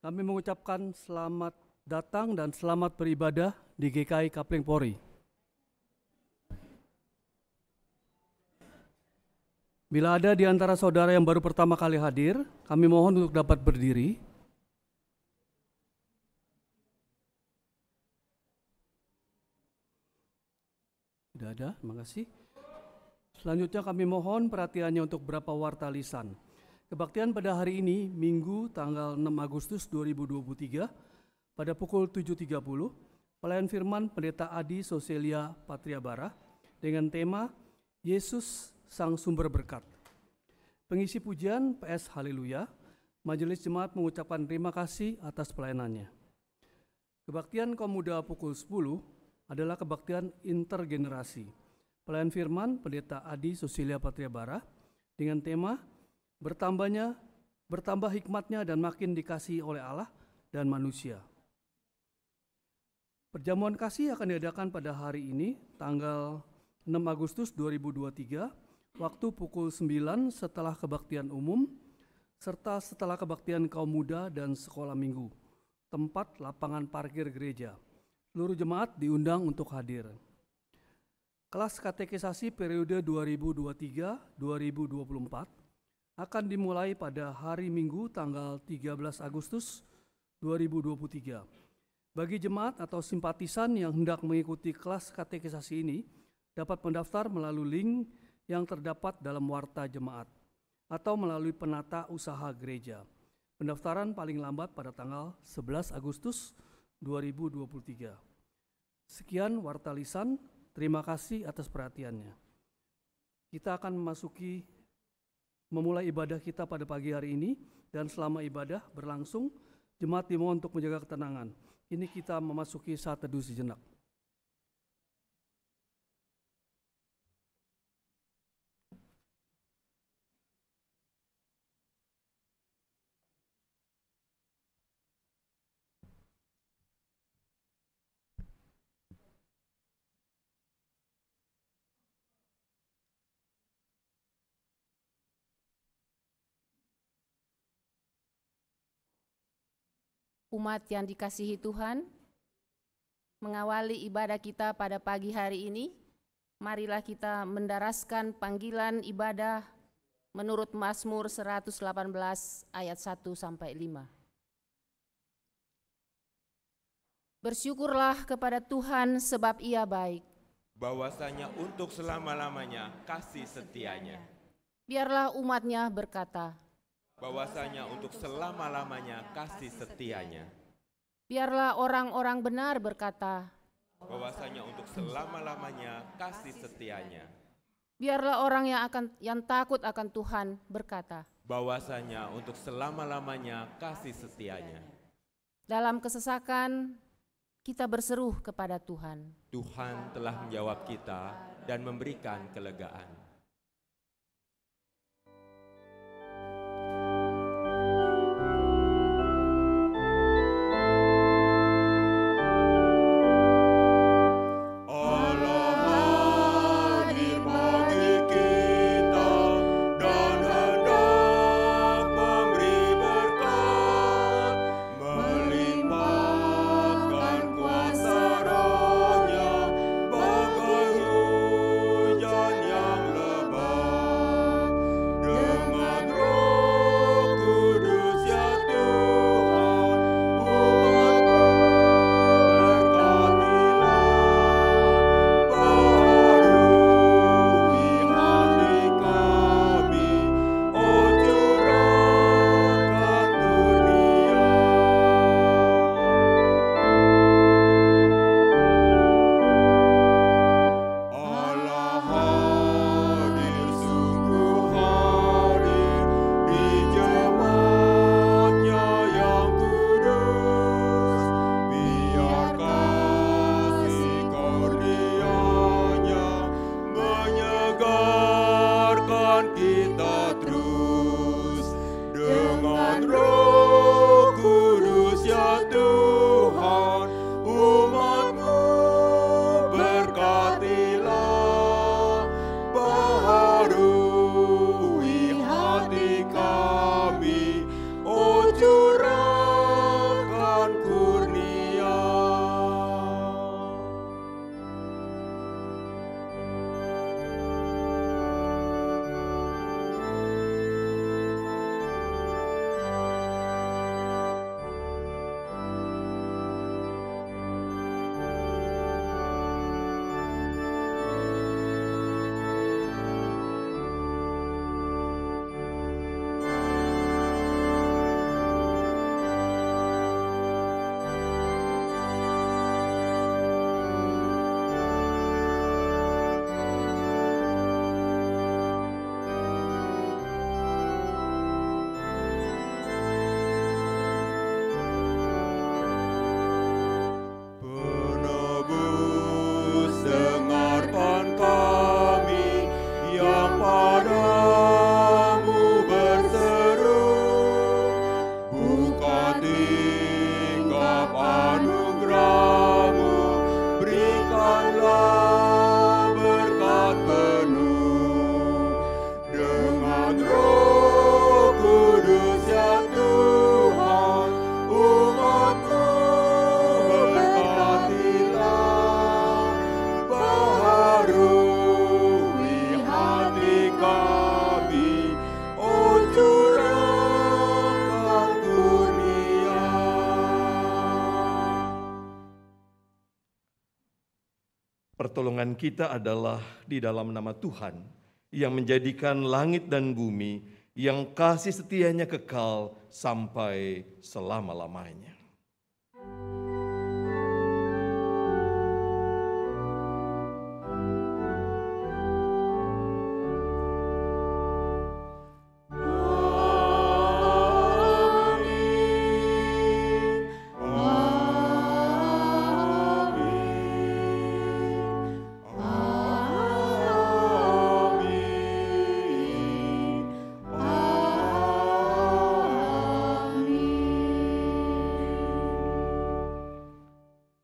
Kami mengucapkan selamat datang dan selamat beribadah di GKI Kapling Polri. Bila ada di antara saudara yang baru pertama kali hadir, kami mohon untuk dapat berdiri. Tidak ada, terima kasih. Selanjutnya kami mohon perhatiannya untuk beberapa warta lisan. Kebaktian pada hari ini, Minggu tanggal 6 Agustus 2023, pada pukul 7.30, pelayan firman Pendeta Adi Soselia Patriabara dengan tema Yesus Sang Sumber Berkat. Pengisi pujian PS Haleluya, Majelis Jemaat mengucapkan terima kasih atas pelayanannya. Kebaktian kaum muda pukul 10 adalah kebaktian intergenerasi. Pelayan firman Pendeta Adi Soselia Patriabara dengan tema bertambah hikmatnya dan makin dikasihi oleh Allah dan manusia. Perjamuan kasih akan diadakan pada hari ini, tanggal 6 Agustus 2023, waktu pukul 9 setelah kebaktian umum, serta setelah kebaktian kaum muda dan sekolah minggu, tempat lapangan parkir gereja. Seluruh jemaat diundang untuk hadir. Kelas katekisasi periode 2023-2024 akan dimulai pada hari Minggu tanggal 13 Agustus 2023. Bagi jemaat atau simpatisan yang hendak mengikuti kelas katekisasi ini dapat mendaftar melalui link yang terdapat dalam warta jemaat atau melalui penata usaha gereja. Pendaftaran paling lambat pada tanggal 11 Agustus 2023. Sekian warta lisan, terima kasih atas perhatiannya. Kita akan memulai ibadah kita pada pagi hari ini, dan selama ibadah berlangsung, jemaat dimohon untuk menjaga ketenangan. Ini kita memasuki saat teduh sejenak. Umat yang dikasihi Tuhan, mengawali ibadah kita pada pagi hari ini, marilah kita mendaraskan panggilan ibadah menurut Mazmur 118 ayat 1-5. Bersyukurlah kepada Tuhan sebab Ia baik. Bahwasanya untuk selama-lamanya kasih setianya. Biarlah umatnya berkata, Bahwasanya untuk selama-lamanya kasih setianya. biarlah orang-orang benar berkata, Bahwasanya untuk selama-lamanya kasih setianya. biarlah orang yang takut akan Tuhan berkata, Bahwasanya untuk selama-lamanya kasih setianya. dalam kesesakan kita berseru kepada Tuhan. Tuhan telah menjawab kita dan memberikan kelegaan. Yang Pertolongan kita adalah di dalam nama Tuhan yang menjadikan langit dan bumi, yang kasih setianya kekal sampai selama-lamanya.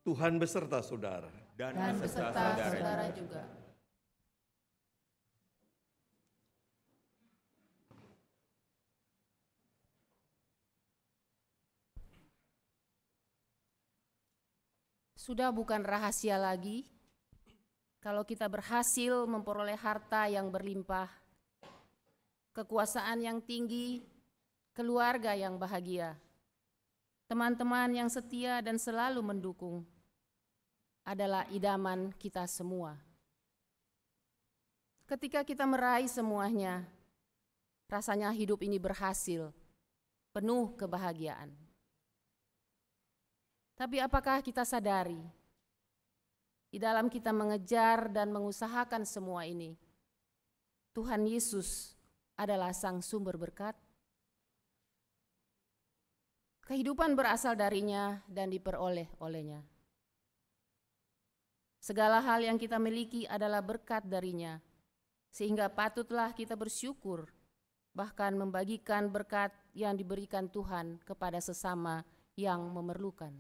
Tuhan beserta saudara. Dan beserta saudara juga. Sudah bukan rahasia lagi kalau kita berhasil memperoleh harta yang berlimpah, kekuasaan yang tinggi, keluarga yang bahagia, teman-teman yang setia dan selalu mendukung, adalah idaman kita semua. Ketika kita meraih semuanya, rasanya hidup ini berhasil, penuh kebahagiaan. Tapi apakah kita sadari, di dalam kita mengejar dan mengusahakan semua ini, Tuhan Yesus adalah sang sumber berkat? Kehidupan berasal darinya dan diperoleh olehnya. Segala hal yang kita miliki adalah berkat darinya, sehingga patutlah kita bersyukur, bahkan membagikan berkat yang diberikan Tuhan kepada sesama yang memerlukan.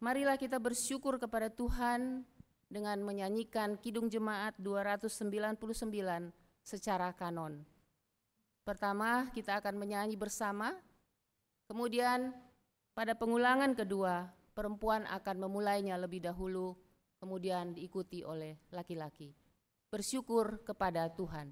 Marilah kita bersyukur kepada Tuhan dengan menyanyikan Kidung Jemaat 299 secara kanon. Pertama, kita akan menyanyi bersama, kemudian pada pengulangan kedua, perempuan akan memulainya lebih dahulu, kemudian diikuti oleh laki-laki. Bersyukur kepada Tuhan.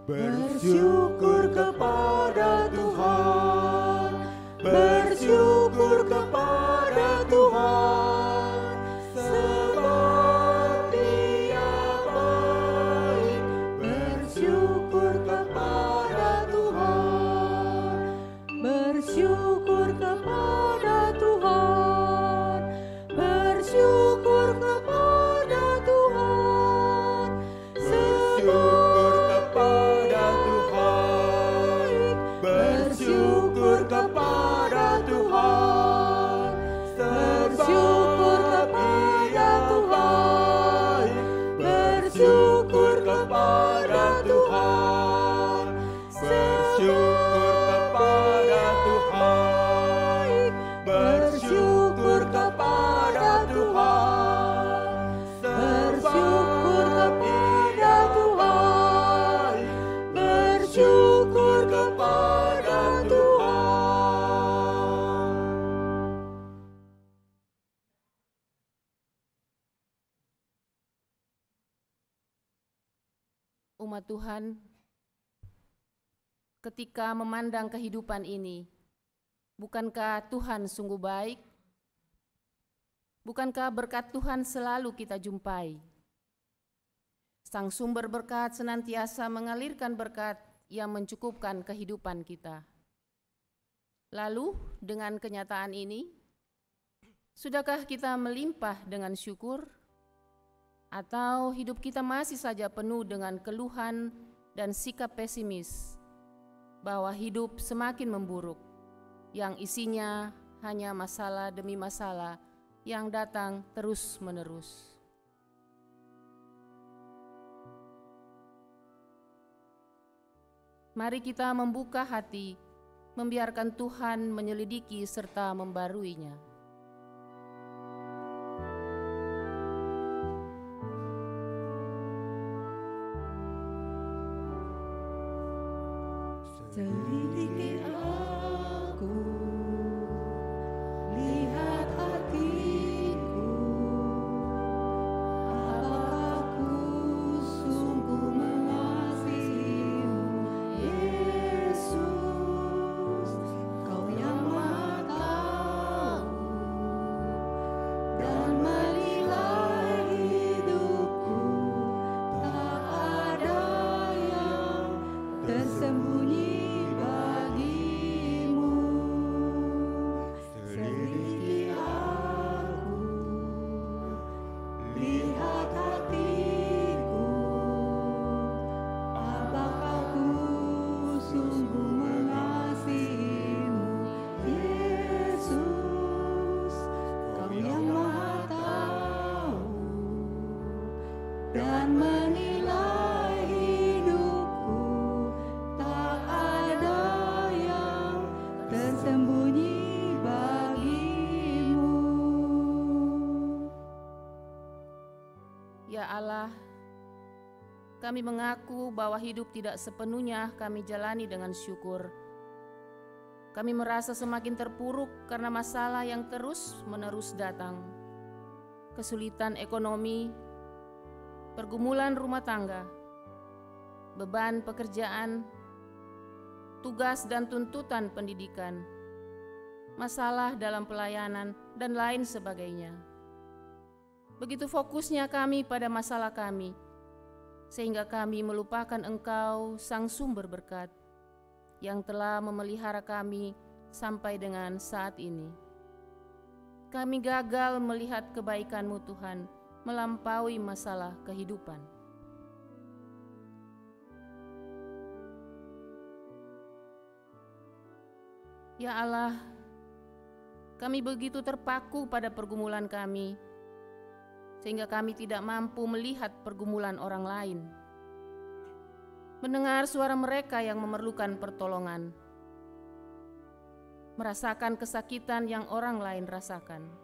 Bersyukur kepada Tuhan, bersyukur kepada Tuhan, sebab Dia baik. Bersyukur kepada Tuhan, bersyukur kepada Tuhan, bersyukur kepada Tuhan, sebab bersyukur kepada Tuhan, bersyukur kepada Tuhan, bersyukur kepada Tuhan, bersyukur kepada Tuhan, bersyukur kepada Tuhan, bersyukur kepada Tuhan, bersyukur kepada Tuhan. Umat Tuhan, ketika memandang kehidupan ini, bukankah Tuhan sungguh baik? Bukankah berkat Tuhan selalu kita jumpai? Sang sumber berkat senantiasa mengalirkan berkat yang mencukupkan kehidupan kita. Lalu, dengan kenyataan ini, sudahkah kita melimpah dengan syukur? Atau hidup kita masih saja penuh dengan keluhan dan sikap pesimis bahwa hidup semakin memburuk, yang isinya hanya masalah demi masalah yang datang terus-menerus? Mari kita membuka hati, membiarkan Tuhan menyelidiki serta membaruinya. Selidiki aku, lihat hatiku, apakah aku sungguh mengasihimu, Yesus. dan menilai hidupku. Tak ada yang tersembunyi bagimu. Ya Allah, kami mengaku bahwa hidup tidak sepenuhnya kami jalani dengan syukur. Kami merasa semakin terpuruk karena masalah yang terus-menerus datang. Kesulitan ekonomi, pergumulan rumah tangga, beban pekerjaan, tugas dan tuntutan pendidikan, masalah dalam pelayanan, dan lain sebagainya. Begitu fokusnya kami pada masalah kami, sehingga kami melupakan Engkau, Sang Sumber Berkat, yang telah memelihara kami sampai dengan saat ini. Kami gagal melihat kebaikan-Mu Tuhan melampaui masalah kehidupan. Ya Allah, kami begitu terpaku pada pergumulan kami, sehingga kami tidak mampu melihat pergumulan orang lain, mendengar suara mereka yang memerlukan pertolongan, merasakan kesakitan yang orang lain rasakan.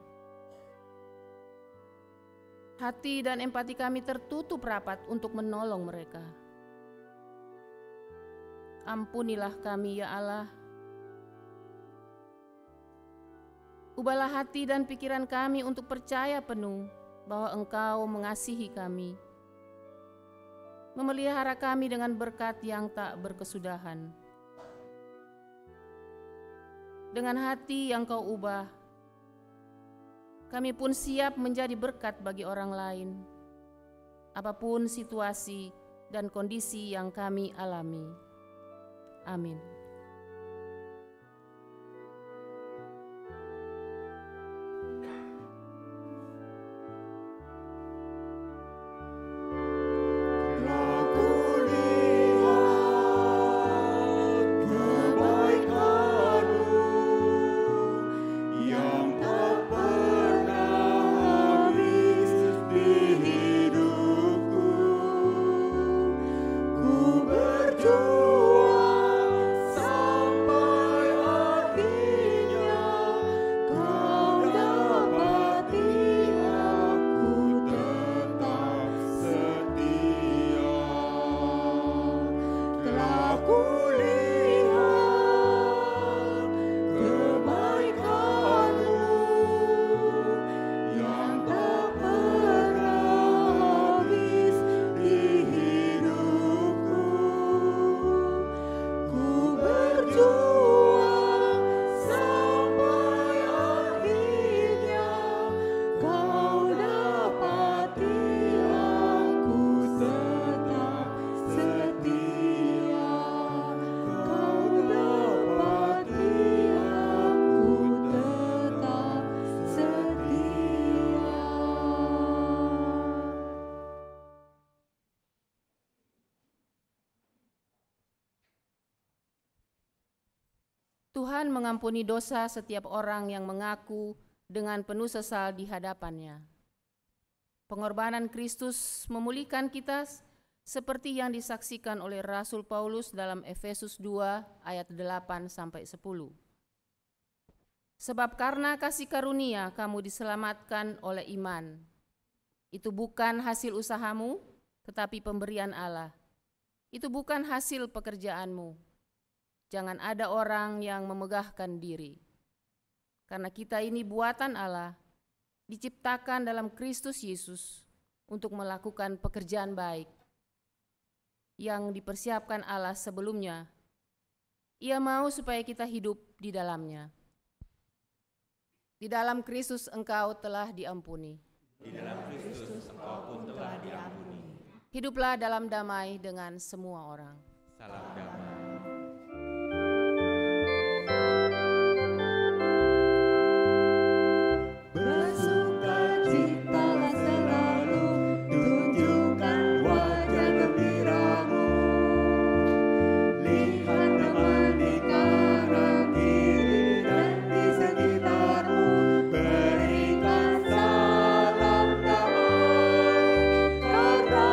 Hati dan empati kami tertutup rapat untuk menolong mereka. Ampunilah kami, ya Allah. Ubahlah hati dan pikiran kami untuk percaya penuh bahwa Engkau mengasihi kami, memelihara kami dengan berkat yang tak berkesudahan. Dengan hati yang Kau ubah, kami pun siap menjadi berkat bagi orang lain, apapun situasi dan kondisi yang kami alami. Amin. Tuhan mengampuni dosa setiap orang yang mengaku dengan penuh sesal di hadapan-Nya. Pengorbanan Kristus memulihkan kita seperti yang disaksikan oleh Rasul Paulus dalam Efesus 2 ayat 8-10. Sebab karena kasih karunia kamu diselamatkan oleh iman. Itu bukan hasil usahamu, tetapi pemberian Allah. Itu bukan hasil pekerjaanmu. Jangan ada orang yang memegahkan diri. Karena kita ini buatan Allah, diciptakan dalam Kristus Yesus untuk melakukan pekerjaan baik yang dipersiapkan Allah sebelumnya. Ia mau supaya kita hidup di dalamnya. Di dalam Kristus engkau telah diampuni. Di dalam Kristus engkau pun telah diampuni. Hiduplah dalam damai dengan semua orang. Salam damai. Bersukacitalah selalu, tunjukkan wajah gembiramu. Lihat teman di kanan kiri dan di sekitarmu. Berikan salam damai, karena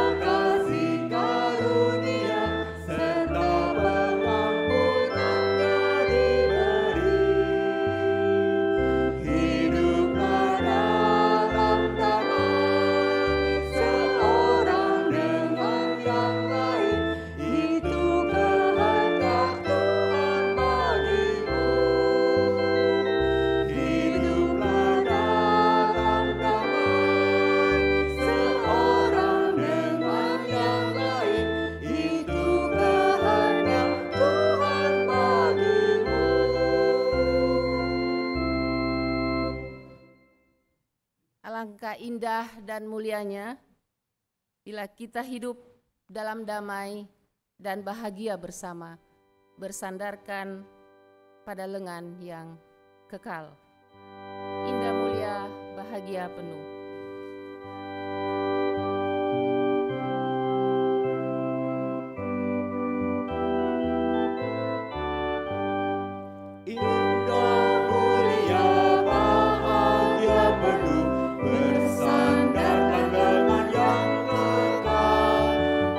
indah dan mulianya bila kita hidup dalam damai dan bahagia bersama, bersandarkan pada lengan yang kekal. Indah, mulia, bahagia penuh. Indah, mulia, bahagia penuh, bersandarkan lengan yang kekal.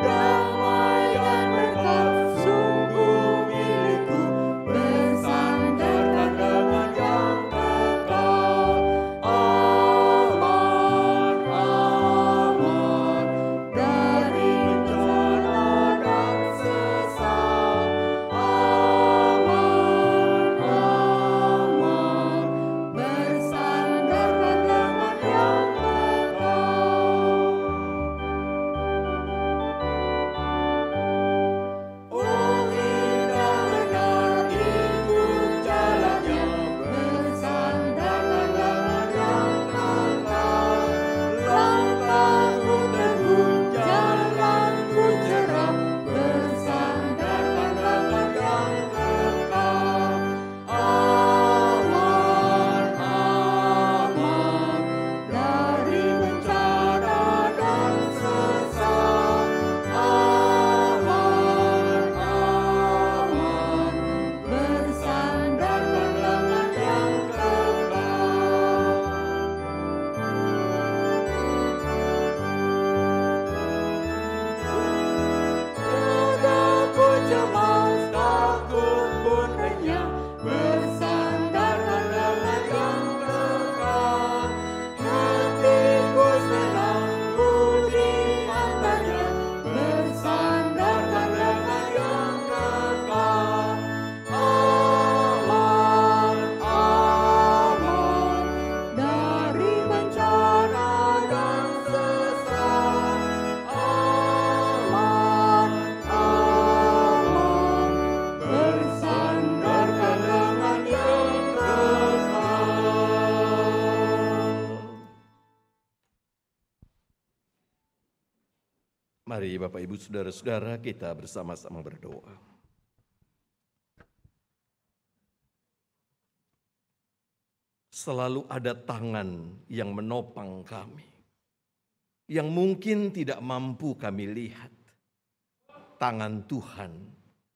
Damai dan berkat sungguh milikku, bersandarkan lengan yang kekal. Aman, aman, dari bencana dan sesat. Aman, aman, bersandarkan lengan yang kekal. Oh, indah benar ikut jalannya, bersandarkan lengan yang kekal. Langkahku teguh, jalanku cerah, bersandarkan lengan yang kekal. Aman, aman, dari bencana dan sesat. Aman, aman, bersandarkan lengan yang kekal. Dadaku cemas, takut pun renyah, bersandarkan lengan yang kekal. Hatiku senang, ku diantarnya, bersandarkan lengan yang kekal. Aman, aman, dari bencana dan sesat. Aman, aman, bersandarkan lengan yang kekal. Mari Bapak Ibu Saudara-saudara kita bersama-sama berdoa. Selalu ada tangan yang menopang kami, yang mungkin tidak mampu kami lihat. Tangan Tuhan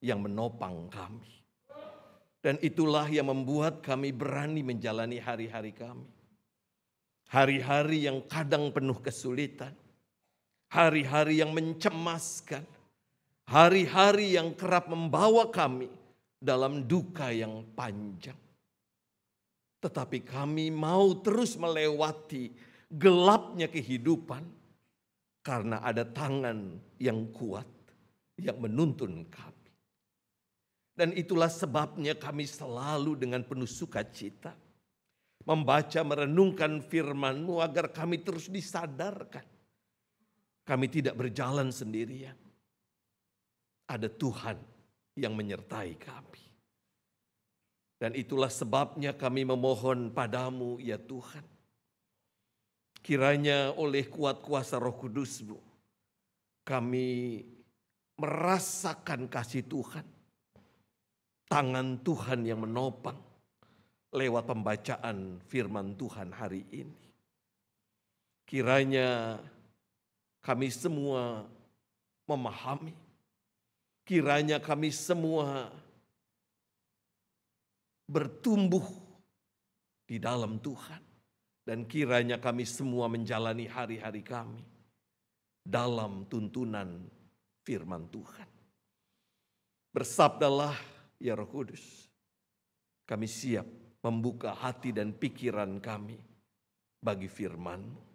yang menopang kami. Dan itulah yang membuat kami berani menjalani hari-hari kami. Hari-hari yang kadang penuh kesulitan. Hari-hari yang mencemaskan. Hari-hari yang kerap membawa kami dalam duka yang panjang. Tetapi kami mau terus melewati gelapnya kehidupan karena ada tangan yang kuat yang menuntun kami. Dan itulah sebabnya kami selalu dengan penuh sukacita membaca, merenungkan firman-Mu agar kami terus disadarkan. Kami tidak berjalan sendirian. Ada Tuhan yang menyertai kami. Dan itulah sebabnya kami memohon padamu ya Tuhan. Kiranya oleh kuat kuasa Roh Kudus-Mu kami merasakan kasih Tuhan. Tangan Tuhan yang menopang lewat pembacaan firman Tuhan hari ini. Kiranya kami semua memahami. Kiranya kami semua bertumbuh di dalam Tuhan. Dan kiranya kami semua menjalani hari-hari kami dalam tuntunan firman Tuhan. Bersabdalah ya Roh Kudus, kami siap membuka hati dan pikiran kami bagi firman-Mu.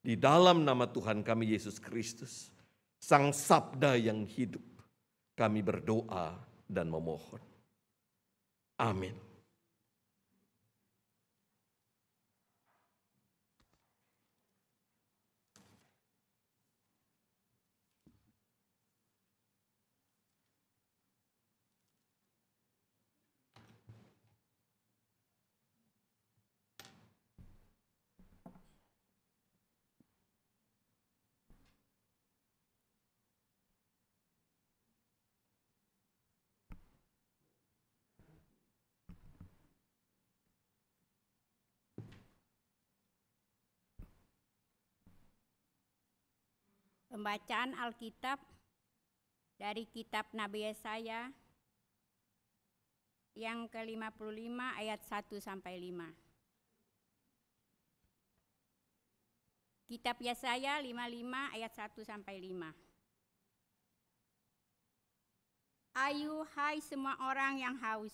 Di dalam nama Tuhan kami Yesus Kristus, Sang Sabda yang hidup, kami berdoa dan memohon. Amin. Pembacaan Alkitab dari kitab Nabi Yesaya yang ke-55 ayat 1 sampai 5. Kitab Yesaya 55 ayat 1 sampai 5. Ayo hai semua orang yang haus,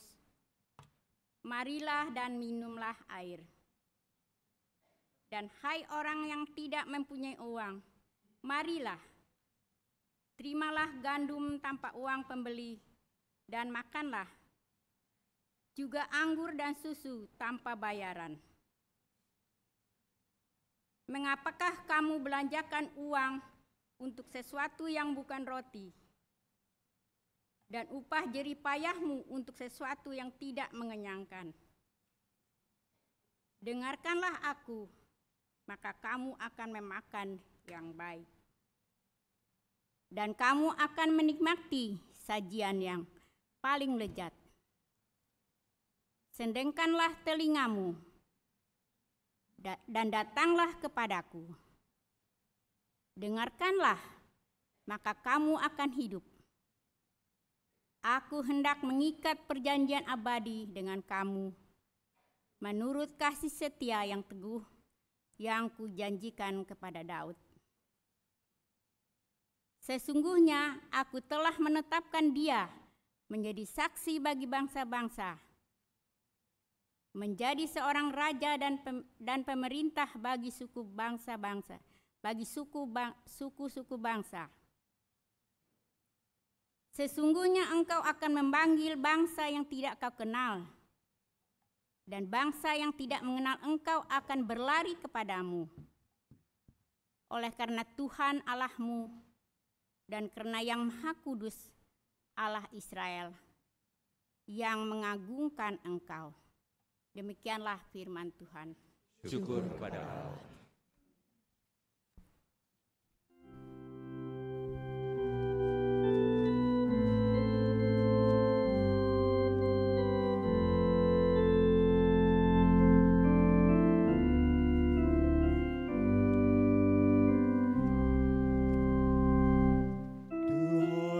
marilah dan minumlah air. Dan hai orang yang tidak mempunyai uang, marilah, terimalah gandum tanpa uang pembeli, dan makanlah juga anggur dan susu tanpa bayaran. Mengapakah kamu belanjakan uang untuk sesuatu yang bukan roti, dan upah jerih payahmu untuk sesuatu yang tidak mengenyangkan? Dengarkanlah aku, maka kamu akan memakan yang baik, dan kamu akan menikmati sajian yang paling lezat. Sendengkanlah telingamu dan datanglah kepadaku. Dengarkanlah, maka kamu akan hidup. Aku hendak mengikat perjanjian abadi dengan kamu, menurut kasih setia yang teguh yang kujanjikan kepada Daud. Sesungguhnya aku telah menetapkan dia menjadi saksi bagi bangsa-bangsa, menjadi seorang raja dan pemerintah bagi suku bangsa-bangsa, bagi suku-suku bangsa. Sesungguhnya engkau akan memanggil bangsa yang tidak kau kenal, dan bangsa yang tidak mengenal engkau akan berlari kepadamu. Oleh karena Tuhan Allahmu dan karena Yang Maha Kudus Allah Israel yang mengagungkan engkau. Demikianlah firman Tuhan. Syukur kepada Allah.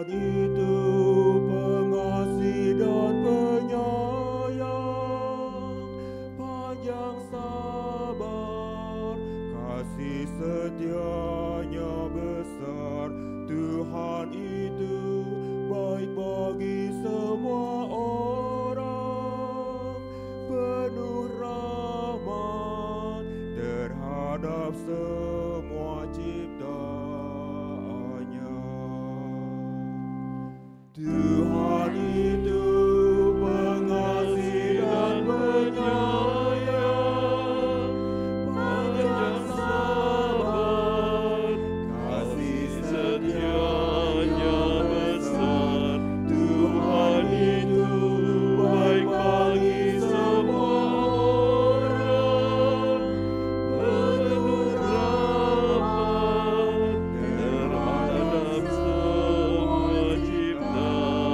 Tuhan itu pengasih dan penyayang, panjang sabar, kasih setianya besar. Tuhan itu baik bagi semua orang, penuh rahmat terhadap semua ciptaannya. Tuhan itu pengasih dan penyayang, panjang sabar, kasih setianya besar. Tuhan itu baik bagi semua orang, penuh rahmat terhadap semua ciptaan.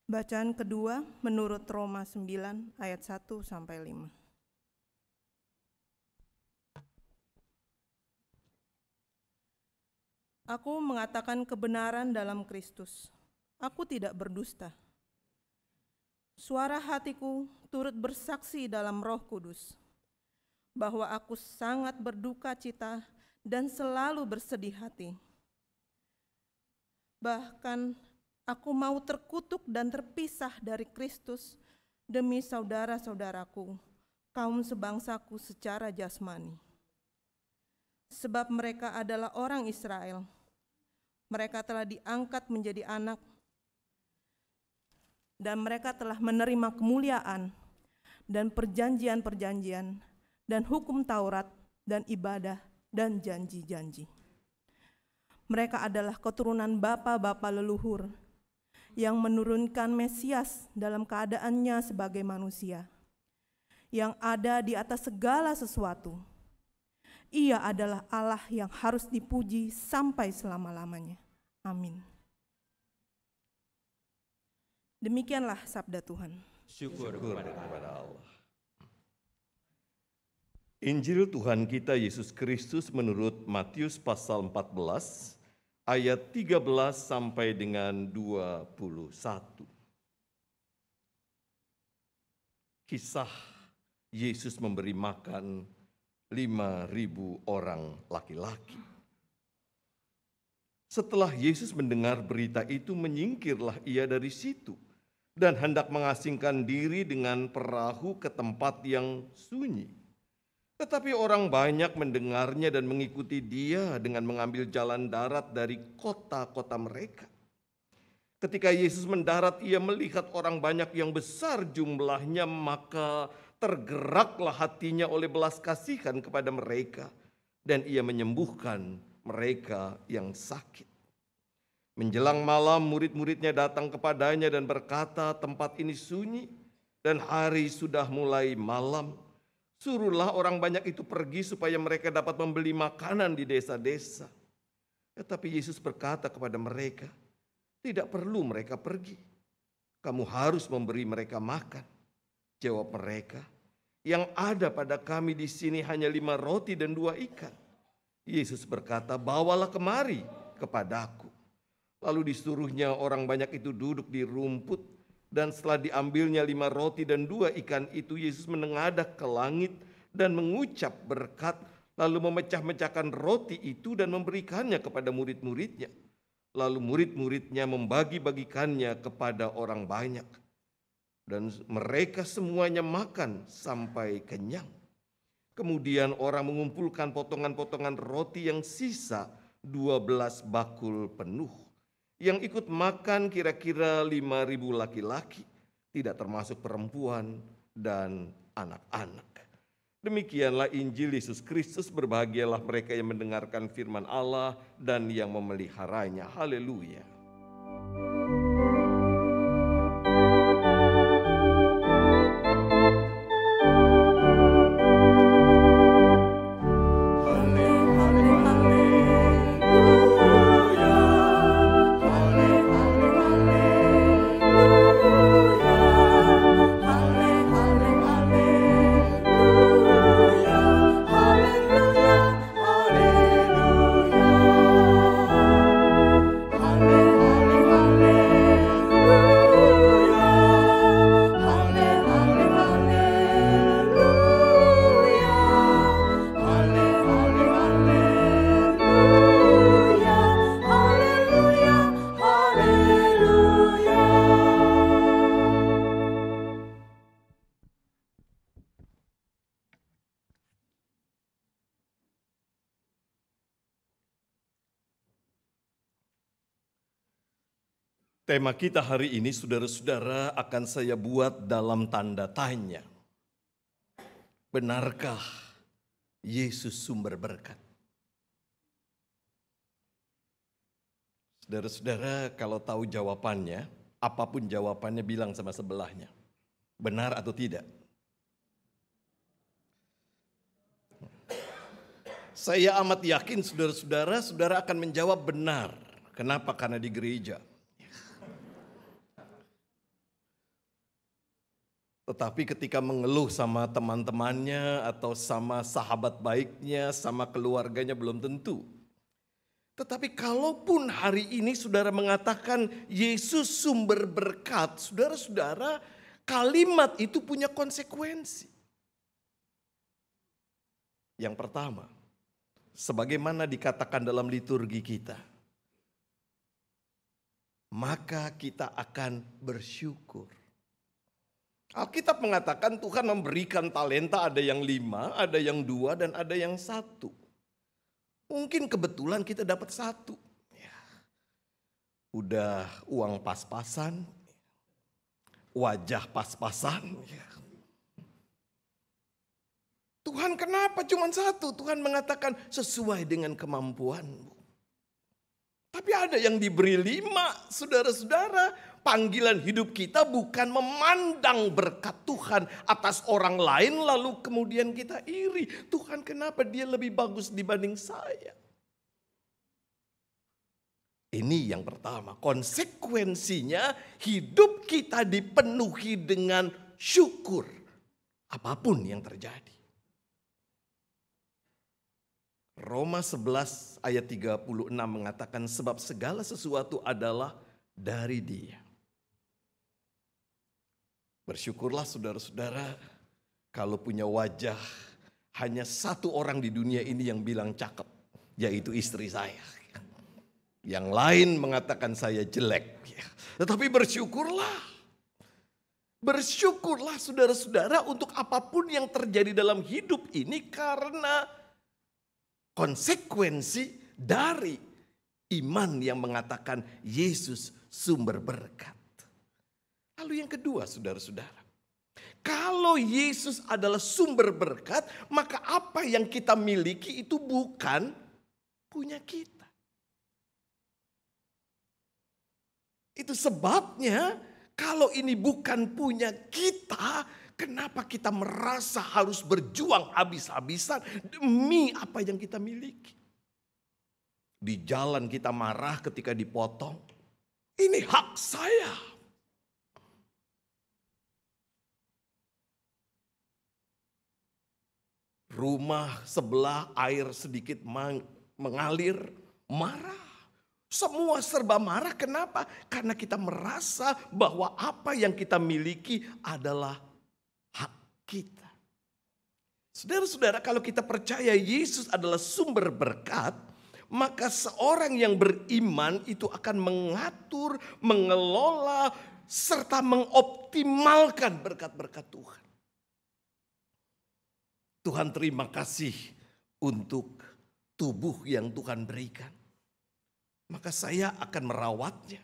Bacaan kedua menurut Roma 9 ayat 1-5. Aku mengatakan kebenaran dalam Kristus. Aku tidak berdusta. Suara hatiku turut bersaksi dalam Roh Kudus bahwa aku sangat berduka cita dan selalu bersedih hati. Bahkan aku mau terkutuk dan terpisah dari Kristus demi saudara-saudaraku, kaum sebangsaku secara jasmani. Sebab mereka adalah orang Israel. Mereka telah diangkat menjadi anak, dan mereka telah menerima kemuliaan dan perjanjian-perjanjian dan hukum Taurat dan ibadah dan janji-janji. Mereka adalah keturunan bapa-bapa leluhur yang menurunkan Mesias dalam keadaannya sebagai manusia, yang ada di atas segala sesuatu. Ia adalah Allah yang harus dipuji sampai selama-lamanya. Amin. Demikianlah sabda Tuhan. Syukur kepada Allah. Injil Tuhan kita Yesus Kristus menurut Matius pasal 14 ayat 13 sampai dengan 21. Kisah Yesus memberi makan 5.000 orang laki-laki. Setelah Yesus mendengar berita itu, menyingkirlah ia dari situ dan hendak mengasingkan diri dengan perahu ke tempat yang sunyi. Tetapi orang banyak mendengarnya dan mengikuti dia dengan mengambil jalan darat dari kota-kota mereka. Ketika Yesus mendarat, ia melihat orang banyak yang besar jumlahnya, maka tergeraklah hatinya oleh belas kasihan kepada mereka, dan ia menyembuhkan mereka yang sakit. Menjelang malam, murid-muridnya datang kepadanya dan berkata, tempat ini sunyi dan hari sudah mulai malam. Suruhlah orang banyak itu pergi supaya mereka dapat membeli makanan di desa-desa. Tetapi Yesus berkata kepada mereka, tidak perlu mereka pergi. Kamu harus memberi mereka makan. Jawab mereka, yang ada pada kami di sini hanya 5 roti dan 2 ikan. Yesus berkata, bawalah kemari kepadaku. Lalu disuruhnya orang banyak itu duduk di rumput, dan setelah diambilnya 5 roti dan 2 ikan itu, Yesus menengadah ke langit dan mengucap berkat, lalu memecah-mecahkan roti itu dan memberikannya kepada murid-muridnya. Lalu murid-muridnya membagi-bagikannya kepada orang banyak. Dan mereka semuanya makan sampai kenyang. Kemudian orang mengumpulkan potongan-potongan roti yang sisa 12 bakul penuh. Yang ikut makan kira-kira 5.000 laki-laki, tidak termasuk perempuan dan anak-anak. Demikianlah Injil Yesus Kristus. Berbahagialah mereka yang mendengarkan firman Allah dan yang memeliharanya. Haleluya. Tema kita hari ini, saudara-saudara, akan saya buat dalam tanda tanya. Benarkah Yesus sumber berkat? Saudara-saudara, kalau tahu jawabannya, apapun jawabannya bilang sama sebelahnya. Benar atau tidak? Saya amat yakin saudara-saudara, saudara akan menjawab benar. Kenapa? Karena di gereja. Tetapi ketika mengeluh sama teman-temannya atau sama sahabat baiknya, sama keluarganya belum tentu. Tetapi kalaupun hari ini saudara mengatakan Yesus sumber berkat, saudara-saudara, kalimat itu punya konsekuensi. Yang pertama, sebagaimana dikatakan dalam liturgi kita, maka kita akan bersyukur. Alkitab mengatakan Tuhan memberikan talenta, ada yang 5, ada yang 2, dan ada yang 1. Mungkin kebetulan kita dapat 1. Ya. Udah uang pas-pasan, wajah pas-pasan. Ya. Tuhan kenapa cuma 1? Tuhan mengatakan sesuai dengan kemampuanmu. Tapi ada yang diberi 5, saudara-saudara. Panggilan hidup kita bukan memandang berkat Tuhan atas orang lain lalu kemudian kita iri. Tuhan kenapa dia lebih bagus dibanding saya? Ini yang pertama, konsekuensinya hidup kita dipenuhi dengan syukur apapun yang terjadi. Roma 11 ayat 36 mengatakan sebab segala sesuatu adalah dari Dia. Bersyukurlah saudara-saudara kalau punya wajah hanya 1 orang di dunia ini yang bilang cakep, yaitu istri saya. Yang lain mengatakan saya jelek. Tetapi bersyukurlah. Bersyukurlah saudara-saudara untuk apapun yang terjadi dalam hidup ini karena konsekuensi dari iman yang mengatakan Yesus sumber berkat. Lalu yang kedua saudara-saudara, kalau Yesus adalah sumber berkat, maka apa yang kita miliki itu bukan punya kita. Itu sebabnya kalau ini bukan punya kita, kenapa kita merasa harus berjuang habis-habisan demi apa yang kita miliki. Di jalan kita marah ketika dipotong, ini hak saya. Rumah sebelah air sedikit mengalir, marah. Semua serba marah, kenapa? Karena kita merasa bahwa apa yang kita miliki adalah hak kita. Saudara-saudara, kalau kita percaya Yesus adalah sumber berkat, maka seorang yang beriman itu akan mengatur, mengelola, serta mengoptimalkan berkat-berkat Tuhan. Tuhan terima kasih untuk tubuh yang Tuhan berikan. Maka saya akan merawatnya.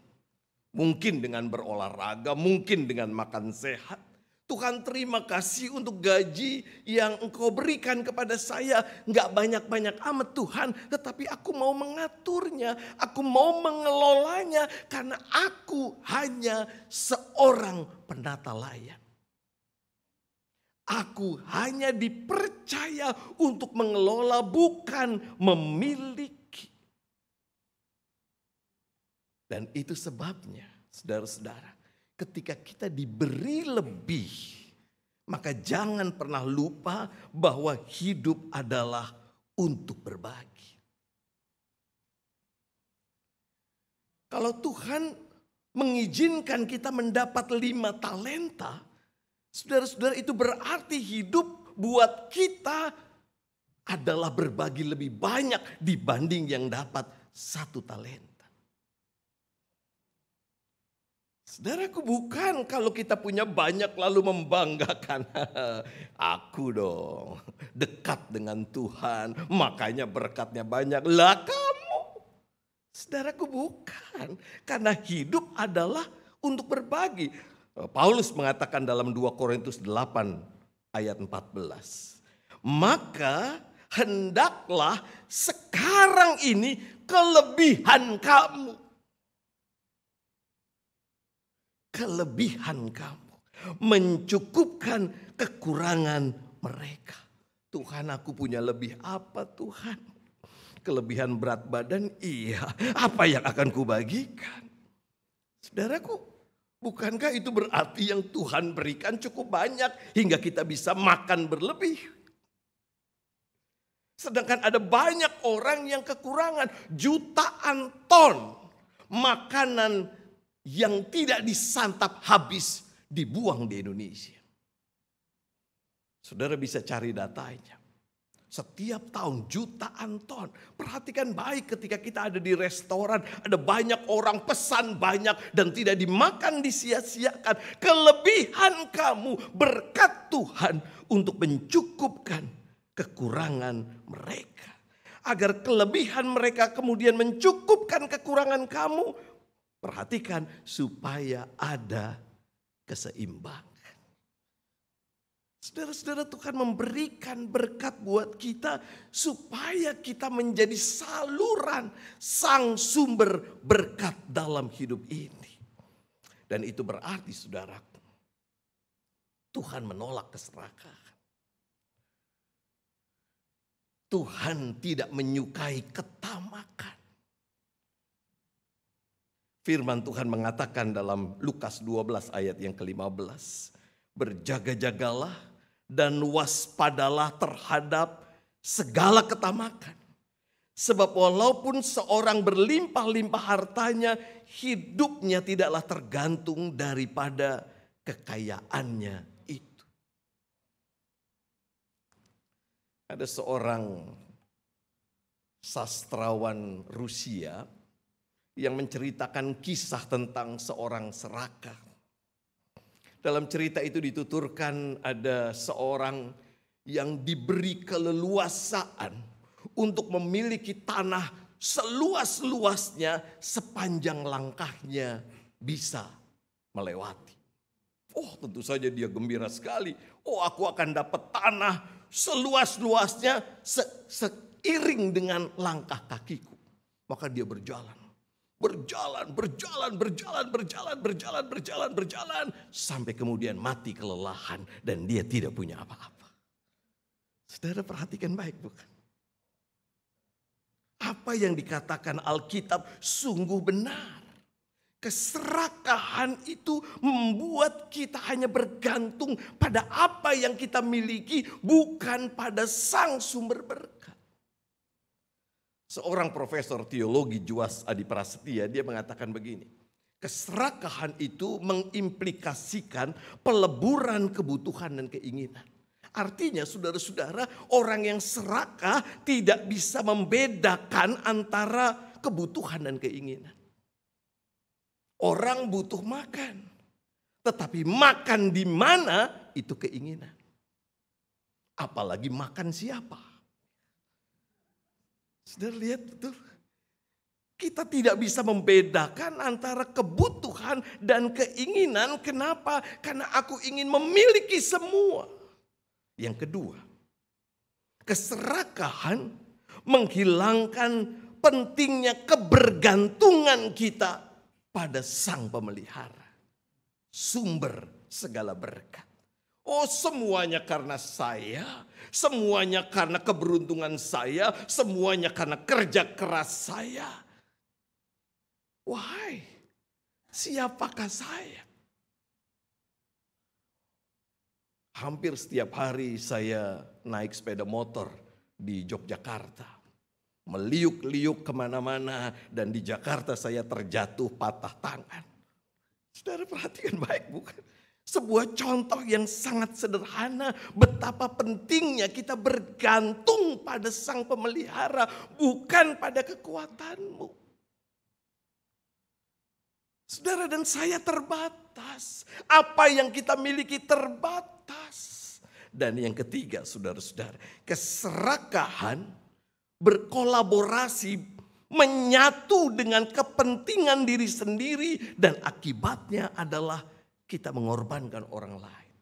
Mungkin dengan berolahraga, mungkin dengan makan sehat. Tuhan terima kasih untuk gaji yang Engkau berikan kepada saya. Enggak banyak-banyak amat Tuhan, tetapi aku mau mengaturnya. Aku mau mengelolanya karena aku hanya seorang penata layan. Aku hanya dipercaya untuk mengelola, bukan memiliki. Dan itu sebabnya, saudara-saudara, ketika kita diberi lebih, maka jangan pernah lupa bahwa hidup adalah untuk berbagi. Kalau Tuhan mengizinkan kita mendapat 5 talenta, saudara-saudara, itu berarti hidup buat kita adalah berbagi lebih banyak dibanding yang dapat 1 talenta. Saudaraku, bukan kalau kita punya banyak lalu membanggakan. Aku dong dekat dengan Tuhan, makanya berkatnya banyak. Lah kamu. Saudaraku, bukan. Karena hidup adalah untuk berbagi. Paulus mengatakan dalam 2 Korintus 8 ayat 14. Maka hendaklah sekarang ini kelebihan kamu. Kelebihan kamu mencukupkan kekurangan mereka. Tuhan, aku punya lebih apa Tuhan? Kelebihan berat badan, iya. Apa yang akan kubagikan? Saudaraku, Bukankah itu berarti yang Tuhan berikan cukup banyak hingga kita bisa makan berlebih? Sedangkan ada banyak orang yang kekurangan jutaan ton makanan yang tidak disantap habis dibuang di Indonesia. Saudara bisa cari datanya. Setiap tahun jutaan ton. Perhatikan baik ketika kita ada di restoran. Ada banyak orang pesan banyak dan tidak dimakan disia-siakan. Kelebihan kamu berkat Tuhan untuk mencukupkan kekurangan mereka. Agar kelebihan mereka kemudian mencukupkan kekurangan kamu. Perhatikan supaya ada keseimbangan. Saudara-saudara, Tuhan memberikan berkat buat kita supaya kita menjadi saluran sang sumber berkat dalam hidup ini. Dan itu berarti saudaraku, Tuhan menolak keserakahan. Tuhan tidak menyukai ketamakan. Firman Tuhan mengatakan dalam Lukas 12 ayat yang ke-15. Berjaga-jagalah dan waspadalah terhadap segala ketamakan. Sebab walaupun seorang berlimpah-limpah hartanya, hidupnya tidaklah tergantung daripada kekayaannya itu. Ada seorang sastrawan Rusia yang menceritakan kisah tentang seorang serakah. Dalam cerita itu dituturkan ada seorang yang diberi keleluasaan untuk memiliki tanah seluas-luasnya sepanjang langkahnya bisa melewati. Oh, tentu saja dia gembira sekali. Oh, aku akan dapat tanah seluas-luasnya seiring dengan langkah kakiku. Maka dia berjalan. Berjalan. Sampai kemudian mati kelelahan dan dia tidak punya apa-apa. Saudara perhatikan baik bukan? Apa yang dikatakan Alkitab sungguh benar. Keserakahan itu membuat kita hanya bergantung pada apa yang kita miliki, bukan pada sang sumber berkat. Seorang profesor teologi Juas Adi Prasetya, dia mengatakan begini. Keserakahan itu mengimplikasikan peleburan kebutuhan dan keinginan. Artinya saudara-saudara, orang yang serakah tidak bisa membedakan antara kebutuhan dan keinginan. Orang butuh makan, tetapi makan di mana itu keinginan. Apalagi makan siapa. Saudara lihat betul. Kita tidak bisa membedakan antara kebutuhan dan keinginan. Kenapa? Karena aku ingin memiliki semua. Yang kedua, keserakahan menghilangkan pentingnya kebergantungan kita pada sang pemelihara. Sumber segala berkat. Oh, semuanya karena saya, semuanya karena keberuntungan saya, semuanya karena kerja keras saya. Wahai, siapakah saya? Hampir setiap hari saya naik sepeda motor di Yogyakarta. Meliuk-liuk kemana-mana dan di Jakarta saya terjatuh patah tangan. Saudara perhatikan baik bukan? Sebuah contoh yang sangat sederhana betapa pentingnya kita bergantung pada sang pemelihara bukan pada kekuatanmu. Saudara dan saya terbatas. Apa yang kita miliki terbatas. Dan yang ketiga saudara-saudara, keserakahan berkolaborasi menyatu dengan kepentingan diri sendiri dan akibatnya adalah kita mengorbankan orang lain.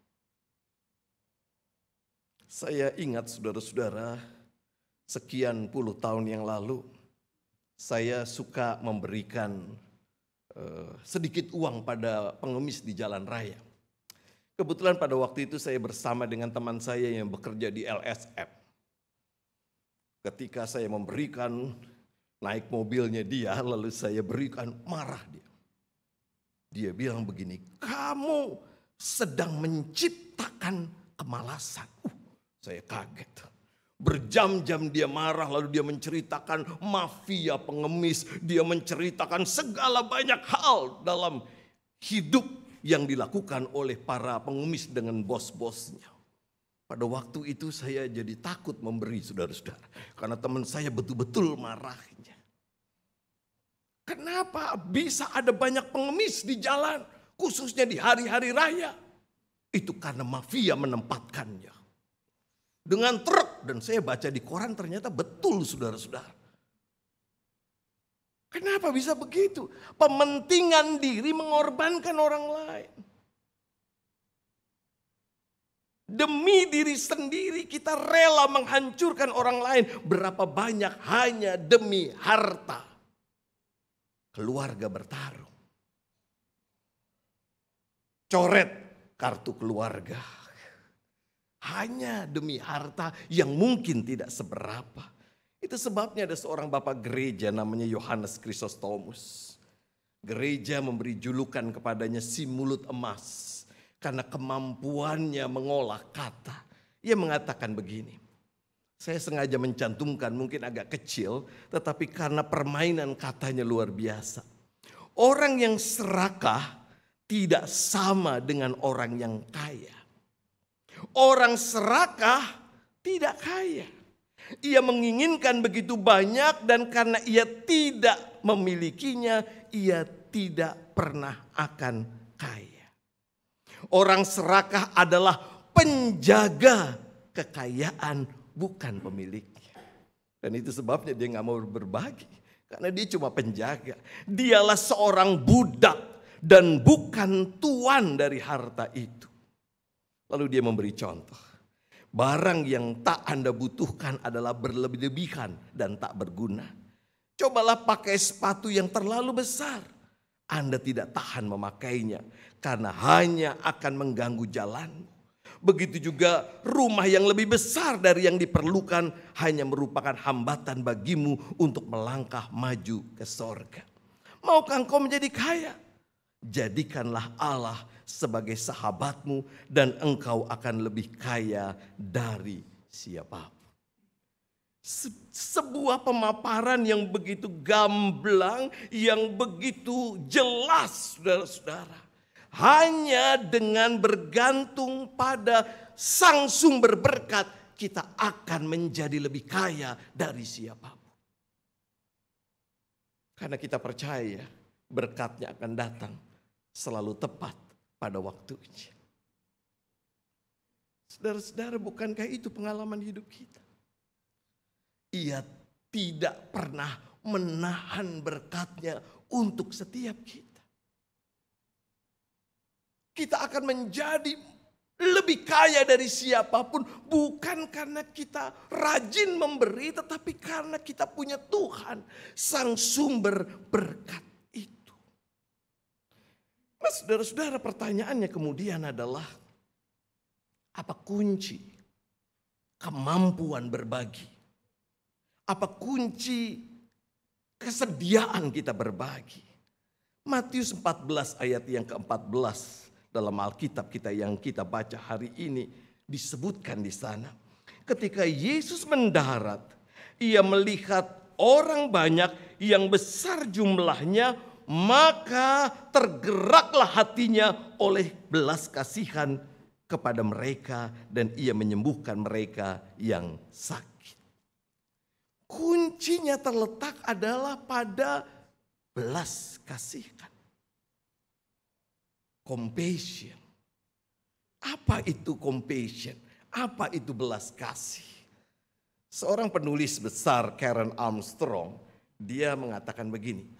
Saya ingat saudara-saudara, sekian puluh tahun yang lalu saya suka memberikan sedikit uang pada pengemis di jalan raya. Kebetulan pada waktu itu saya bersama dengan teman saya yang bekerja di LSM. Ketika saya memberikan, naik mobilnya dia, lalu saya berikan, marah dia. Dia bilang begini, kamu sedang menciptakan kemalasan. Saya kaget. Berjam-jam dia marah, lalu dia menceritakan mafia pengemis. Dia menceritakan segala banyak hal dalam hidup yang dilakukan oleh para pengemis dengan bos-bosnya. Pada waktu itu saya jadi takut memberi, saudara-saudara. Karena teman saya betul-betul marahnya. Kenapa bisa ada banyak pengemis di jalan, khususnya di hari-hari raya? Itu karena mafia menempatkannya. Dengan truk, dan saya baca di koran ternyata betul, saudara-saudara. Kenapa bisa begitu? Pementingan diri mengorbankan orang lain. Demi diri sendiri kita rela menghancurkan orang lain. Berapa banyak hanya demi harta. Keluarga bertarung. Coret kartu keluarga. Hanya demi harta yang mungkin tidak seberapa. Itu sebabnya ada seorang bapak gereja namanya Yohanes Chrysostomus. Gereja memberi julukan kepadanya si mulut emas. Karena kemampuannya mengolah kata. Ia mengatakan begini. Saya sengaja mencantumkan, mungkin agak kecil, tetapi karena permainan katanya luar biasa. Orang yang serakah tidak sama dengan orang yang kaya. Orang serakah tidak kaya. Ia menginginkan begitu banyak dan karena ia tidak memilikinya, ia tidak pernah akan kaya. Orang serakah adalah penjaga kekayaan, bukan pemiliknya. Dan itu sebabnya dia gak mau berbagi. Karena dia cuma penjaga. Dialah seorang budak dan bukan tuan dari harta itu. Lalu dia memberi contoh. Barang yang tak Anda butuhkan adalah berlebih-lebihan dan tak berguna. Cobalah pakai sepatu yang terlalu besar. Anda tidak tahan memakainya karena hanya akan mengganggu jalanmu. Begitu juga rumah yang lebih besar dari yang diperlukan hanya merupakan hambatan bagimu untuk melangkah maju ke sorga. Maukah engkau menjadi kaya? Jadikanlah Allah sebagai sahabatmu dan engkau akan lebih kaya dari siapapun. Sebuah pemaparan yang begitu gamblang, yang begitu jelas, saudara-saudara. Hanya dengan bergantung pada sang sumber berkat, kita akan menjadi lebih kaya dari siapapun. Karena kita percaya berkatnya akan datang selalu tepat pada waktunya. Saudara-saudara, bukankah itu pengalaman hidup kita? Ia tidak pernah menahan berkatnya untuk setiap kita. Kita akan menjadi lebih kaya dari siapapun. Bukan karena kita rajin memberi, tetapi karena kita punya Tuhan, sang sumber berkat itu. Nah, saudara-saudara, pertanyaannya kemudian adalah, apa kunci kemampuan berbagi? Apa kunci kesediaan kita berbagi? Matius 14 ayat yang ke-14. Dalam Alkitab kita yang kita baca hari ini disebutkan di sana. Ketika Yesus mendarat, ia melihat orang banyak yang besar jumlahnya, maka tergeraklah hatinya oleh belas kasihan kepada mereka dan ia menyembuhkan mereka yang sakit. Kuncinya terletak adalah pada belas kasihan. Compassion. Apa itu compassion? Apa itu belas kasih? Seorang penulis besar, Karen Armstrong, dia mengatakan begini.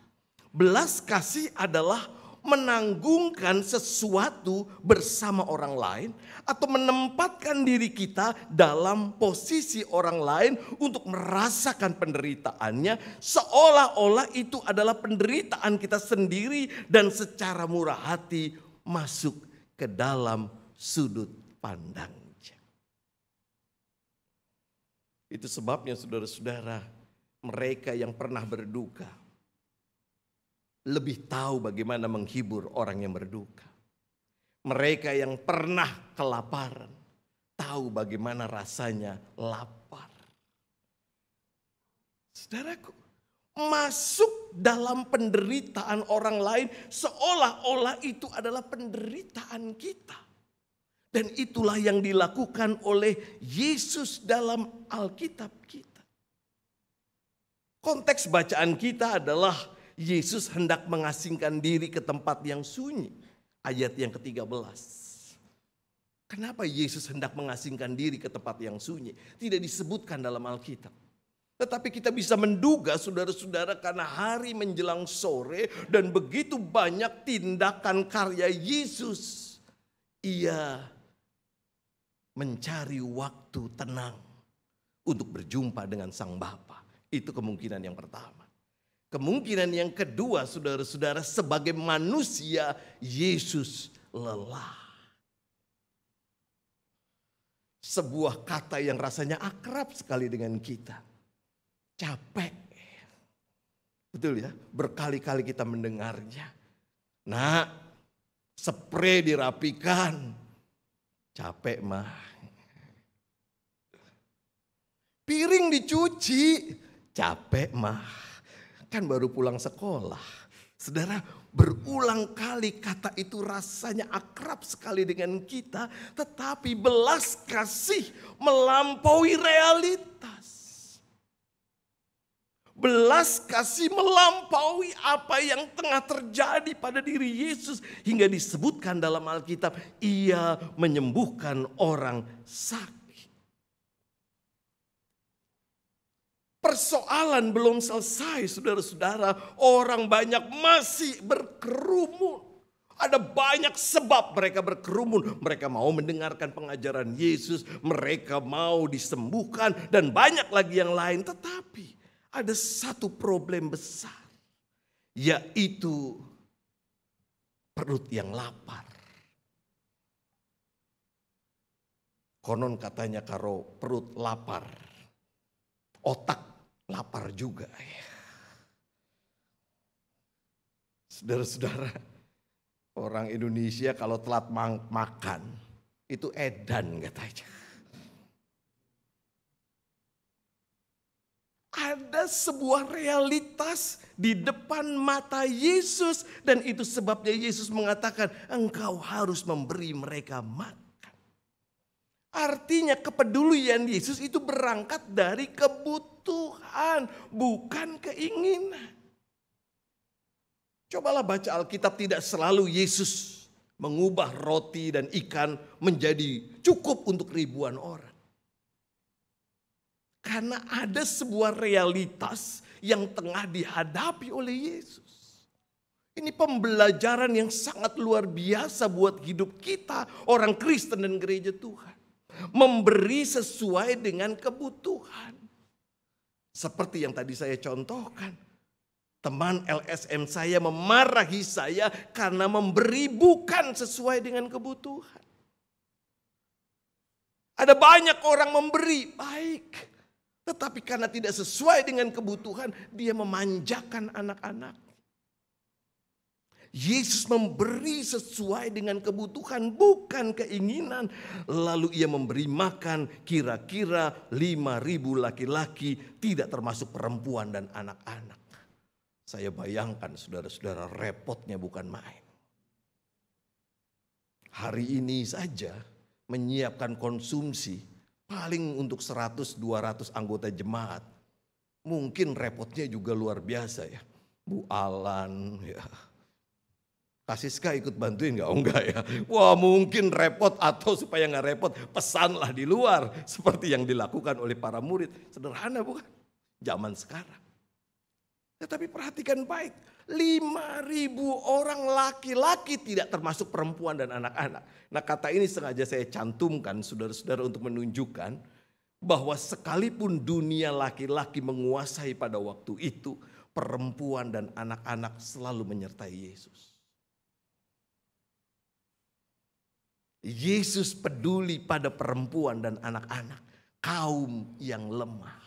Belas kasih adalah menanggungkan sesuatu bersama orang lain atau menempatkan diri kita dalam posisi orang lain untuk merasakan penderitaannya seolah-olah itu adalah penderitaan kita sendiri dan secara murah hati masuk ke dalam sudut pandangnya. Itu sebabnya saudara-saudara, mereka yang pernah berduka lebih tahu bagaimana menghibur orang yang berduka. Mereka yang pernah kelaparan tahu bagaimana rasanya lapar. Saudaraku, masuk dalam penderitaan orang lain seolah-olah itu adalah penderitaan kita. Dan itulah yang dilakukan oleh Yesus dalam Alkitab kita. Konteks bacaan kita adalah Yesus hendak mengasingkan diri ke tempat yang sunyi. Ayat yang ke-13. Kenapa Yesus hendak mengasingkan diri ke tempat yang sunyi? Tidak disebutkan dalam Alkitab. Tetapi kita bisa menduga saudara-saudara karena hari menjelang sore dan begitu banyak tindakan karya Yesus. Ia mencari waktu tenang untuk berjumpa dengan Sang Bapa. Itu kemungkinan yang pertama. Kemungkinan yang kedua, saudara-saudara, sebagai manusia Yesus lelah. Sebuah kata yang rasanya akrab sekali dengan kita. Capek. Betul ya? Berkali-kali kita mendengarnya. Nah, spray dirapikan. Capek mah. Piring dicuci. Capek mah. Kan baru pulang sekolah. Saudara, berulang kali kata itu rasanya akrab sekali dengan kita. Tetapi belas kasih melampaui realitas. Belas kasih melampaui apa yang tengah terjadi pada diri Yesus. Hingga disebutkan dalam Alkitab, ia menyembuhkan orang sakit. Persoalan belum selesai, saudara-saudara. Orang banyak masih berkerumun. Ada banyak sebab mereka berkerumun. Mereka mau mendengarkan pengajaran Yesus. Mereka mau disembuhkan. Dan banyak lagi yang lain. Tetapi ada satu problem besar. Yaitu perut yang lapar. Konon katanya kalau perut lapar, otak lapar juga. Saudara-saudara, orang Indonesia kalau telat makan itu edan katanya. Ada sebuah realitas di depan mata Yesus dan itu sebabnya Yesus mengatakan engkau harus memberi mereka makan. Artinya kepedulian Yesus itu berangkat dari kebutuhan, bukan keinginan. Cobalah baca Alkitab, tidak selalu Yesus mengubah roti dan ikan menjadi cukup untuk ribuan orang. Karena ada sebuah realitas yang tengah dihadapi oleh Yesus. Ini pembelajaran yang sangat luar biasa buat hidup kita, orang Kristen dan gereja Tuhan. Memberi sesuai dengan kebutuhan. Seperti yang tadi saya contohkan. Teman LSM saya memarahi saya karena memberi bukan sesuai dengan kebutuhan. Ada banyak orang memberi, baik. Tetapi karena tidak sesuai dengan kebutuhan, dia memanjakan anak-anak. Yesus memberi sesuai dengan kebutuhan, bukan keinginan. Lalu ia memberi makan kira-kira 5.000 laki-laki, tidak termasuk perempuan dan anak-anak. Saya bayangkan saudara-saudara, repotnya bukan main. Hari ini saja menyiapkan konsumsi paling untuk 100-200 anggota jemaat. Mungkin repotnya juga luar biasa ya. Bu Alan ya. Kasiska ikut bantuin gak? Oh enggak ya. Wah mungkin repot atau supaya gak repot pesanlah di luar. Seperti yang dilakukan oleh para murid. Sederhana bukan? Zaman sekarang. Tetapi perhatikan baik. 5.000 orang laki-laki tidak termasuk perempuan dan anak-anak. Nah kata ini sengaja saya cantumkan saudara-saudara untuk menunjukkan. Bahwa sekalipun dunia laki-laki menguasai pada waktu itu. Perempuan dan anak-anak selalu menyertai Yesus. Yesus peduli pada perempuan dan anak-anak, kaum yang lemah.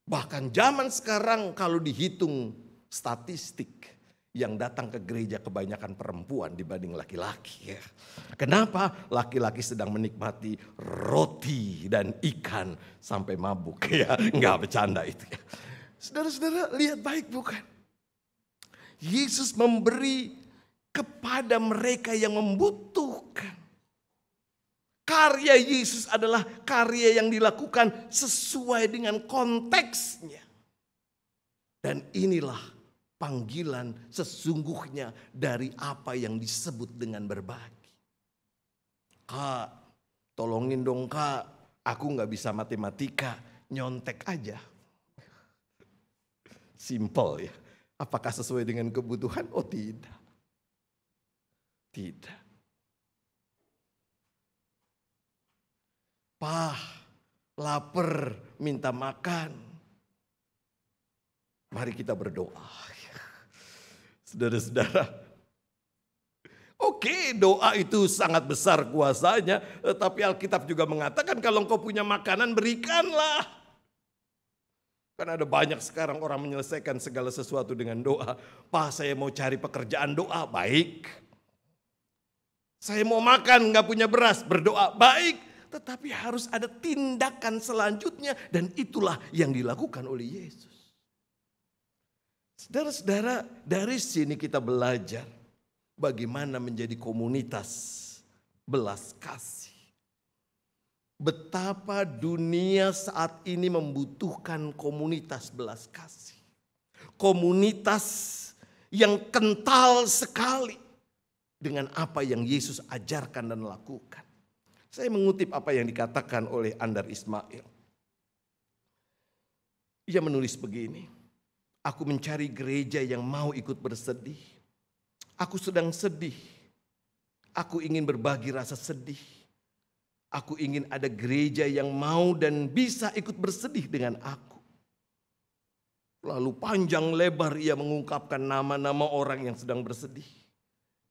Bahkan zaman sekarang kalau dihitung statistik yang datang ke gereja kebanyakan perempuan dibanding laki-laki. Ya. Kenapa? Laki-laki sedang menikmati roti dan ikan sampai mabuk. Ya, nggak bercanda itu. Ya. Saudara-saudara, lihat baik bukan? Yesus memberi kepada mereka yang membutuhkan. Karya Yesus adalah karya yang dilakukan sesuai dengan konteksnya. Dan inilah panggilan sesungguhnya dari apa yang disebut dengan berbagi. Kak, tolongin dong kak, aku gak bisa matematika, nyontek aja. Simple ya. Apakah sesuai dengan kebutuhan? Oh tidak. Tidak. Lapar, minta makan. Mari kita berdoa. Saudara-saudara, oke, doa itu sangat besar kuasanya, tapi Alkitab juga mengatakan kalau engkau punya makanan berikanlah. Kan ada banyak sekarang orang menyelesaikan segala sesuatu dengan doa. Pak, saya mau cari pekerjaan, doa, baik. Saya mau makan, gak punya beras, berdoa, baik. Tetapi harus ada tindakan selanjutnya dan itulah yang dilakukan oleh Yesus. Saudara-saudara, dari sini kita belajar bagaimana menjadi komunitas belas kasih. Betapa dunia saat ini membutuhkan komunitas belas kasih. Komunitas yang kental sekali dengan apa yang Yesus ajarkan dan lakukan. Saya mengutip apa yang dikatakan oleh Andar Ismail. Ia menulis begini. Aku mencari gereja yang mau ikut bersedih. Aku sedang sedih. Aku ingin berbagi rasa sedih. Aku ingin ada gereja yang mau dan bisa ikut bersedih dengan aku. Lalu panjang lebar ia mengungkapkan nama-nama orang yang sedang bersedih.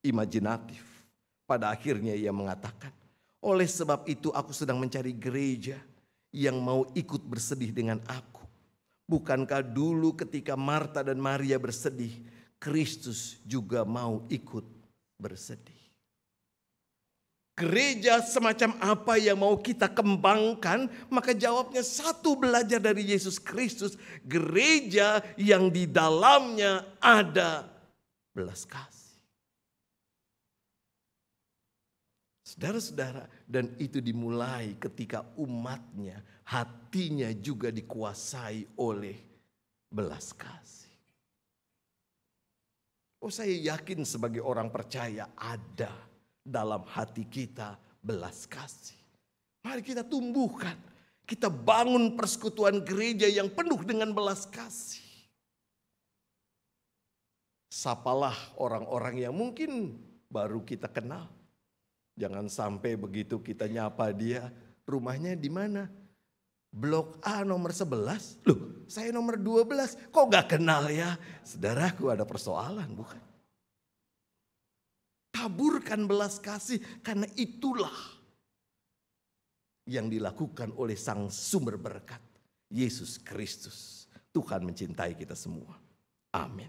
Imajinatif. Pada akhirnya ia mengatakan, oleh sebab itu aku sedang mencari gereja yang mau ikut bersedih dengan aku. Bukankah dulu ketika Marta dan Maria bersedih, Kristus juga mau ikut bersedih. Gereja semacam apa yang mau kita kembangkan? Maka jawabnya satu, belajar dari Yesus Kristus. Gereja yang di dalamnya ada belas kasih. Saudara-saudara, dan itu dimulai ketika umatnya, hatinya juga dikuasai oleh belas kasih. Oh, saya yakin sebagai orang percaya ada dalam hati kita belas kasih. Mari kita tumbuhkan, kita bangun persekutuan gereja yang penuh dengan belas kasih. Sapalah orang-orang yang mungkin baru kita kenal. Jangan sampai begitu kita nyapa dia, rumahnya di mana? Blok A nomor 11. Loh, saya nomor 12. Kok gak kenal ya? Saudaraku, ada persoalan bukan? Taburkan belas kasih karena itulah yang dilakukan oleh Sang Sumber Berkat, Yesus Kristus. Tuhan mencintai kita semua. Amin.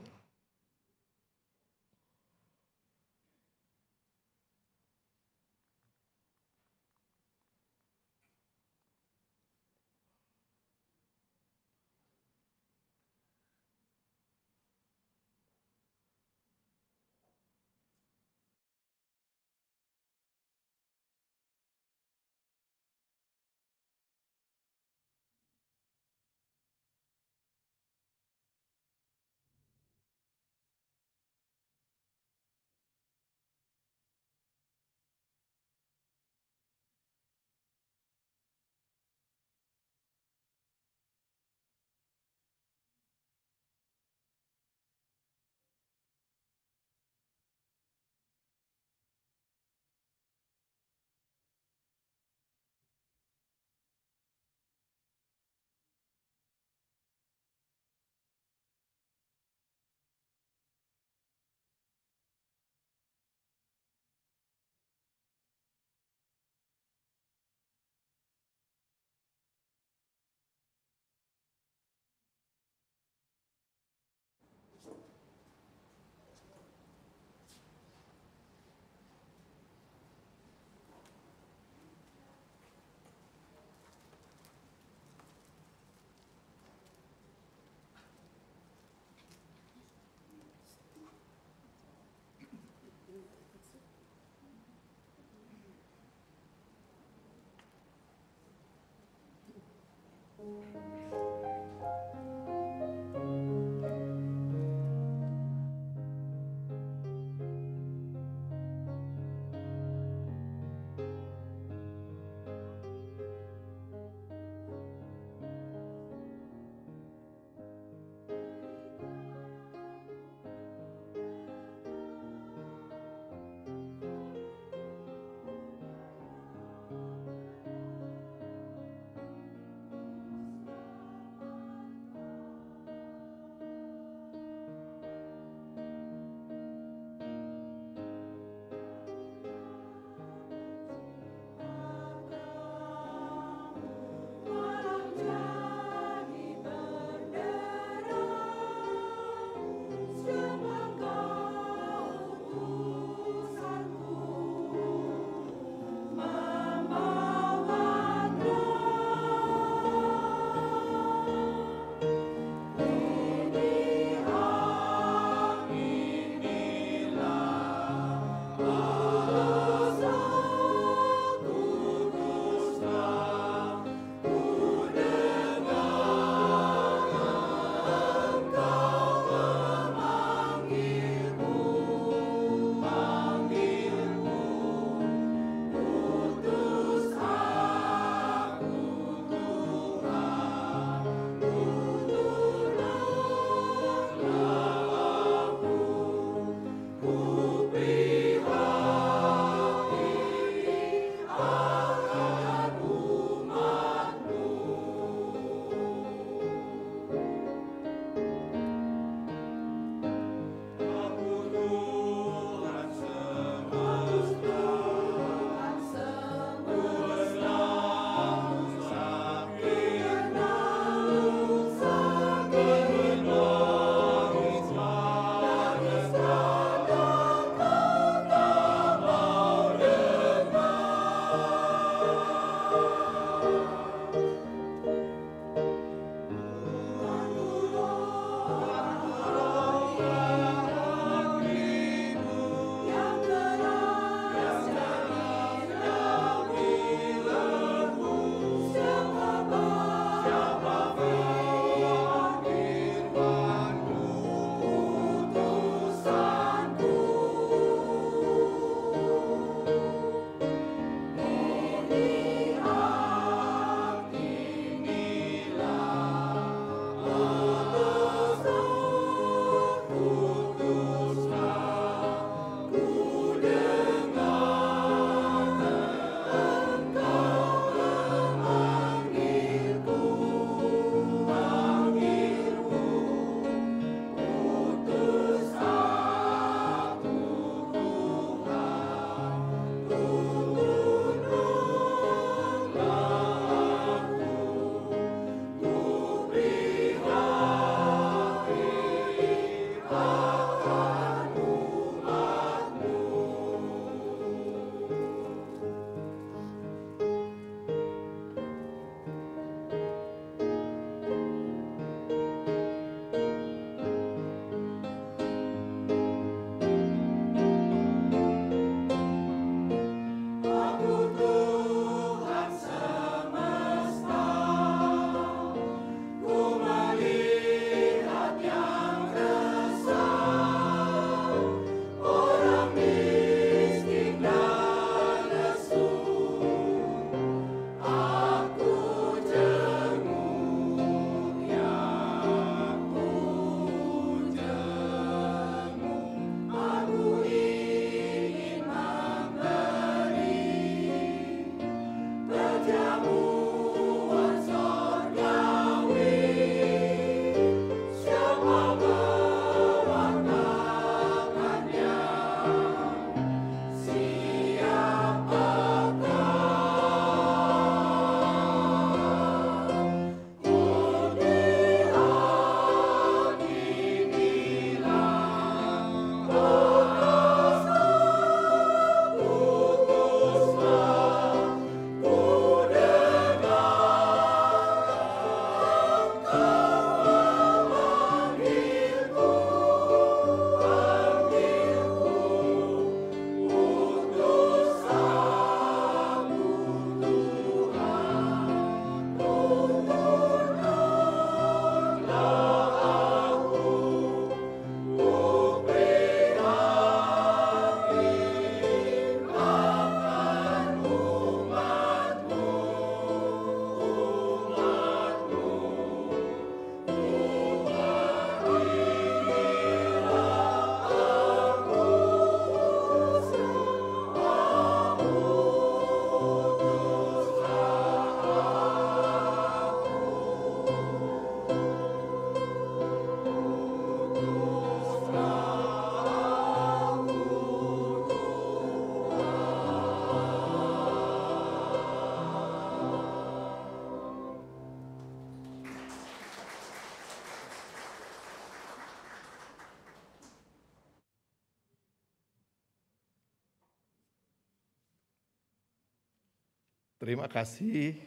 Terima kasih.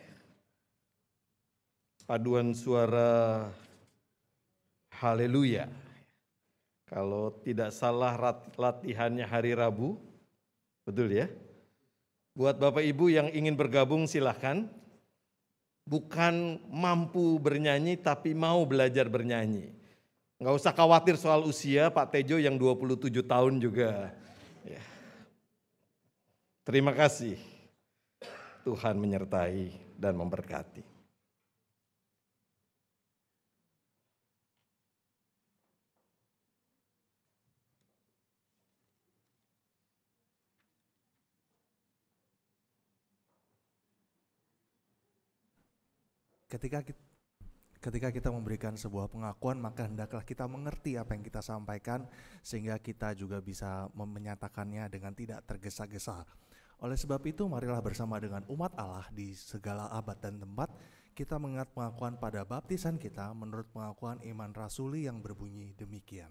Paduan suara haleluya. Kalau tidak salah latihannya hari Rabu, betul ya? Buat Bapak Ibu yang ingin bergabung silahkan. Bukan mampu bernyanyi tapi mau belajar bernyanyi. Nggak usah khawatir soal usia, Pak Tejo yang 27 tahun juga. Ya. Terima kasih. Tuhan menyertai dan memberkati. Ketika kita memberikan sebuah pengakuan, maka hendaklah kita mengerti apa yang kita sampaikan sehingga kita juga bisa menyatakannya dengan tidak tergesa-gesa. Oleh sebab itu, marilah bersama dengan umat Allah di segala abad dan tempat kita mengingat pengakuan pada baptisan kita menurut pengakuan iman rasuli yang berbunyi demikian.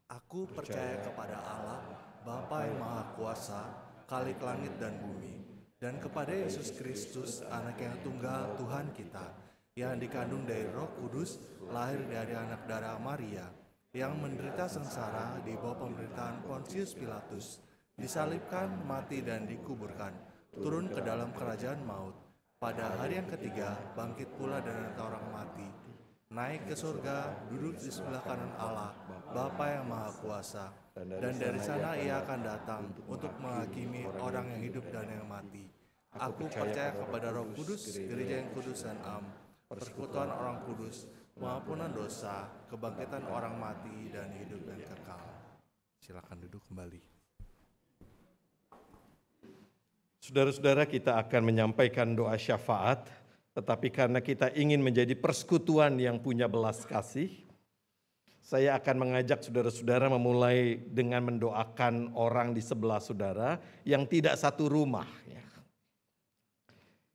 Aku percaya kepada Allah, Bapa yang Maha Kuasa, Khalik langit dan bumi, dan kepada Yesus Kristus, Anak yang tunggal Tuhan kita, yang dikandung dari Roh Kudus, lahir dari anak darah Maria, yang menderita sengsara di bawah pemerintahan Pontius Pilatus, disalibkan, mati dan dikuburkan, turun ke dalam kerajaan maut, pada hari yang ketiga bangkit pula dari antara orang mati, naik ke surga, duduk di sebelah kanan Allah, Bapa yang Maha Kuasa, dan dari sana ia akan datang untuk menghakimi orang yang hidup dan yang mati. Aku percaya kepada Roh Kudus, gereja yang kudus dan am, persekutuan orang kudus, pengampunan dosa, kebangkitan orang mati dan hidup yang kekal. Silakan duduk kembali. Saudara-saudara, kita akan menyampaikan doa syafaat, tetapi karena kita ingin menjadi persekutuan yang punya belas kasih, saya akan mengajak saudara-saudara memulai dengan mendoakan orang di sebelah saudara yang tidak satu rumah.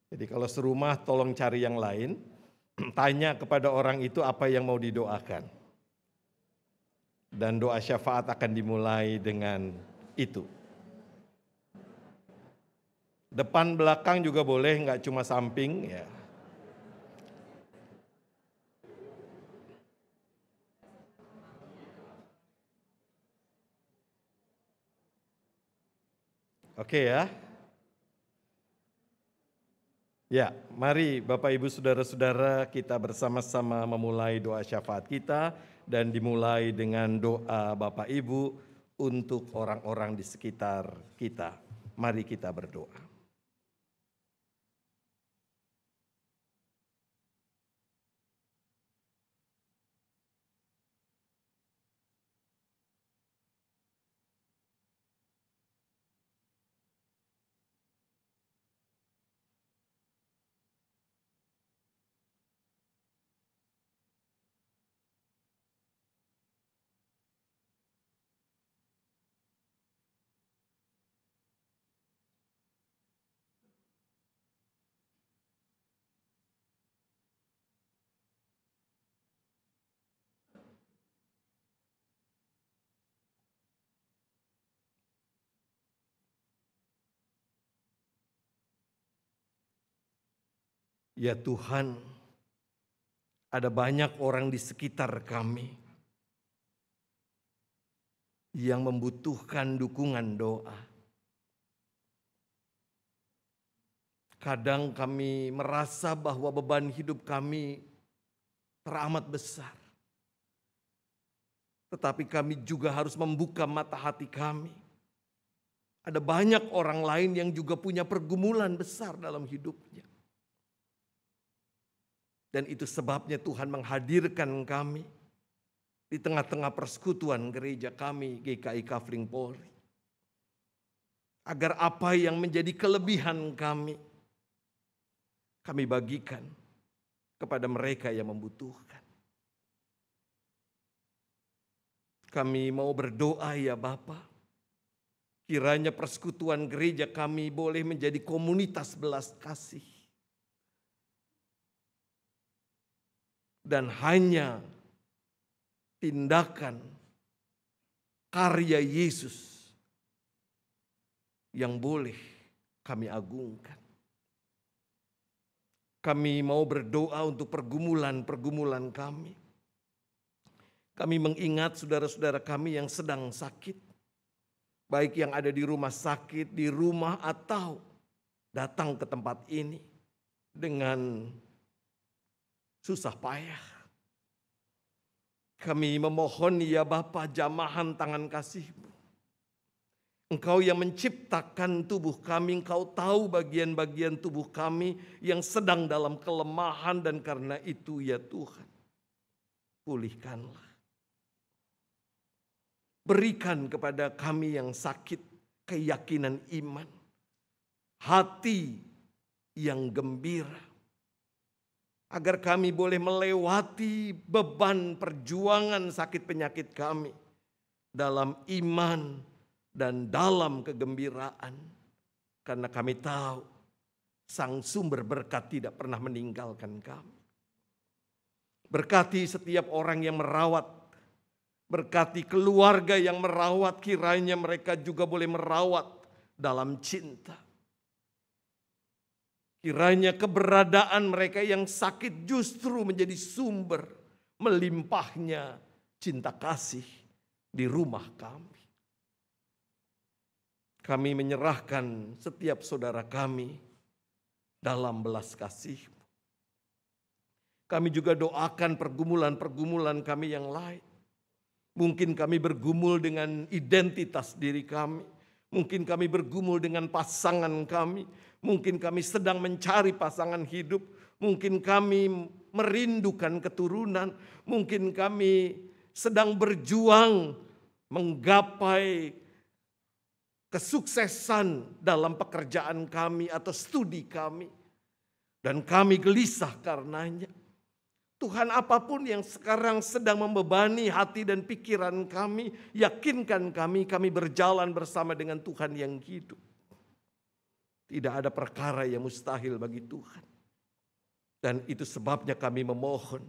Jadi kalau serumah tolong cari yang lain, tanya kepada orang itu apa yang mau didoakan. Dan doa syafaat akan dimulai dengan itu. Depan belakang juga boleh, nggak cuma samping ya. Oke ya. Ya, mari Bapak Ibu Saudara-saudara kita bersama-sama memulai doa syafaat kita dan dimulai dengan doa Bapak Ibu untuk orang-orang di sekitar kita. Mari kita berdoa. Ya Tuhan, ada banyak orang di sekitar kami yang membutuhkan dukungan doa. Kadang kami merasa bahwa beban hidup kami teramat besar. Tetapi kami juga harus membuka mata hati kami. Ada banyak orang lain yang juga punya pergumulan besar dalam hidupnya. Dan itu sebabnya Tuhan menghadirkan kami di tengah-tengah persekutuan gereja kami GKI Kafling Polri. Agar apa yang menjadi kelebihan kami bagikan kepada mereka yang membutuhkan. Kami mau berdoa ya Bapa, kiranya persekutuan gereja kami boleh menjadi komunitas belas kasih. Dan hanya tindakan karya Yesus yang boleh kami agungkan. Kami mau berdoa untuk pergumulan-pergumulan kami. Kami mengingat saudara-saudara kami yang sedang sakit. Baik yang ada di rumah sakit, di rumah, atau datang ke tempat ini dengan susah payah. Kami memohon ya Bapa, jamahan tangan kasih-Mu. Engkau yang menciptakan tubuh kami, Engkau tahu bagian-bagian tubuh kami yang sedang dalam kelemahan, dan karena itu ya Tuhan, pulihkanlah. Berikan kepada kami yang sakit keyakinan iman, hati yang gembira, agar kami boleh melewati beban perjuangan sakit penyakit kami dalam iman dan dalam kegembiraan. Karena kami tahu Sang Sumber berkat tidak pernah meninggalkan kami. Berkati setiap orang yang merawat, berkati keluarga yang merawat, kiranya mereka juga boleh merawat dalam cinta. Kiranya keberadaan mereka yang sakit justru menjadi sumber melimpahnya cinta kasih di rumah kami. Kami menyerahkan setiap saudara kami dalam belas kasih-Mu. Kami juga doakan pergumulan-pergumulan kami yang lain. Mungkin kami bergumul dengan identitas diri kami. Mungkin kami bergumul dengan pasangan kami. Mungkin kami sedang mencari pasangan hidup. Mungkin kami merindukan keturunan. Mungkin kami sedang berjuang menggapai kesuksesan dalam pekerjaan kami atau studi kami. Dan kami gelisah karenanya. Tuhan, apapun yang sekarang sedang membebani hati dan pikiran kami, yakinkan kami berjalan bersama dengan Tuhan yang hidup. Tidak ada perkara yang mustahil bagi Tuhan. Dan itu sebabnya kami memohon,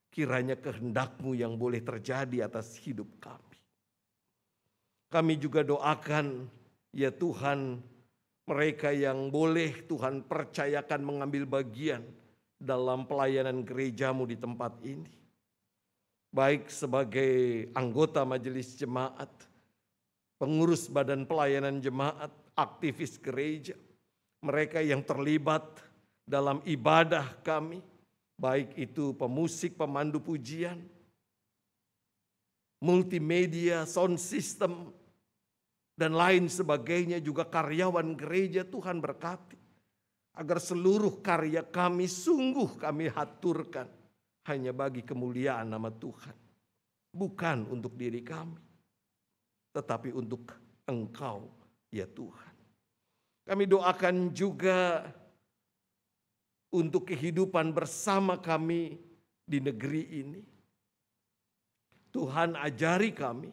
kiranya kehendak-Mu yang boleh terjadi atas hidup kami. Kami juga doakan, ya Tuhan, mereka yang boleh Tuhan percayakan mengambil bagian dalam pelayanan gereja-Mu di tempat ini. Baik sebagai anggota majelis jemaat, pengurus badan pelayanan jemaat, aktivis gereja, mereka yang terlibat dalam ibadah kami, baik itu pemusik, pemandu pujian, multimedia, sound system, dan lain sebagainya, juga karyawan gereja. Tuhan berkati agar seluruh karya kami sungguh kami haturkan hanya bagi kemuliaan nama Tuhan. Bukan untuk diri kami, tetapi untuk Engkau ya Tuhan. Kami doakan juga untuk kehidupan bersama kami di negeri ini. Tuhan, ajari kami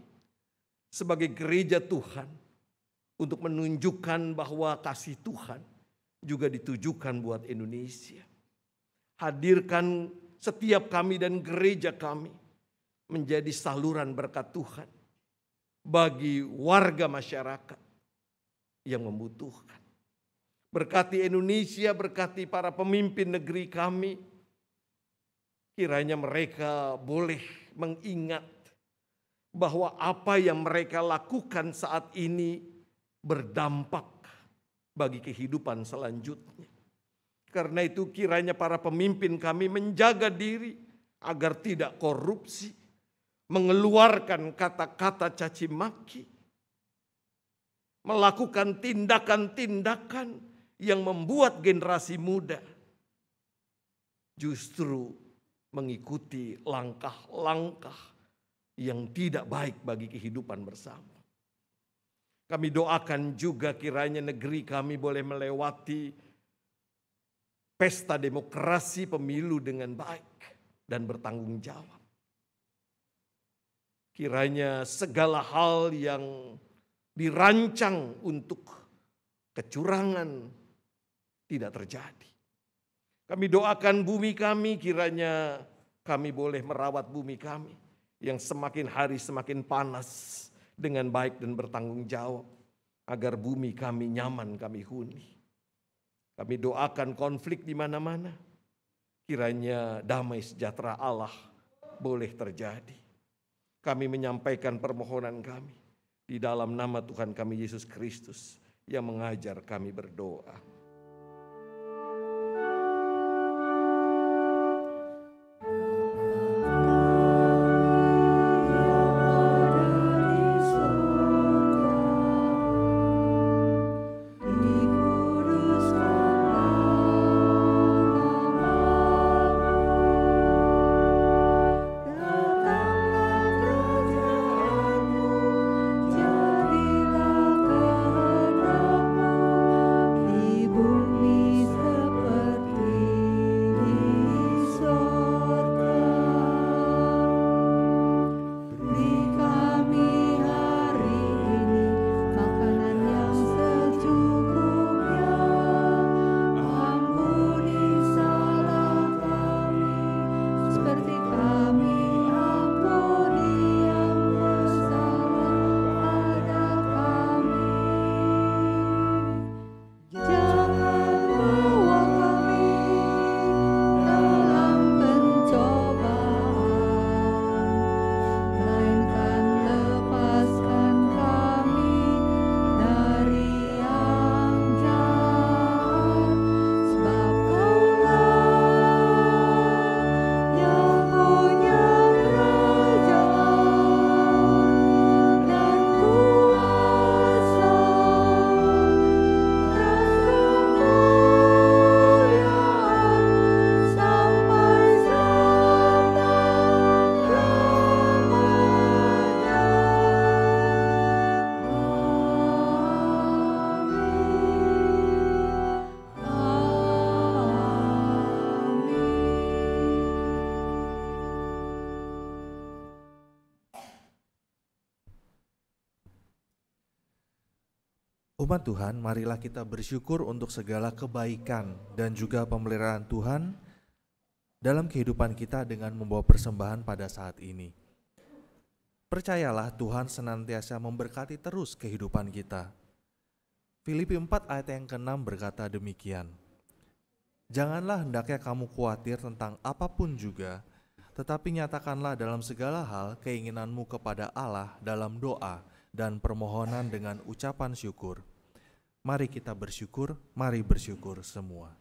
sebagai gereja Tuhan untuk menunjukkan bahwa kasih Tuhan juga ditujukan buat Indonesia. Hadirkan setiap kami dan gereja kami menjadi saluran berkat Tuhan bagi warga masyarakat yang membutuhkan. Berkati Indonesia, berkati para pemimpin negeri kami. Kiranya mereka boleh mengingat bahwa apa yang mereka lakukan saat ini berdampak bagi kehidupan selanjutnya. Karena itu kiranya para pemimpin kami menjaga diri agar tidak korupsi, mengeluarkan kata-kata caci maki, melakukan tindakan-tindakan yang membuat generasi muda justru mengikuti langkah-langkah yang tidak baik bagi kehidupan bersama. Kami doakan juga kiranya negeri kami boleh melewati pesta demokrasi pemilu dengan baik dan bertanggung jawab. Kiranya segala hal yang dirancang untuk kecurangan tidak terjadi. Kami doakan bumi kami, kiranya kami boleh merawat bumi kami yang semakin hari semakin panas dengan baik dan bertanggung jawab, agar bumi kami nyaman kami huni. Kami doakan konflik di mana-mana kiranya damai sejahtera Allah boleh terjadi. Kami menyampaikan permohonan kami di dalam nama Tuhan kami Yesus Kristus yang mengajar kami berdoa. Umat Tuhan, marilah kita bersyukur untuk segala kebaikan dan juga pemeliharaan Tuhan dalam kehidupan kita dengan membawa persembahan pada saat ini. Percayalah Tuhan senantiasa memberkati terus kehidupan kita. Filipi 4 ayat yang ke-6 berkata demikian. Janganlah hendaknya kamu khawatir tentang apapun juga, tetapi nyatakanlah dalam segala hal keinginanmu kepada Allah dalam doa dan permohonan dengan ucapan syukur. Mari kita bersyukur, mari bersyukur semua.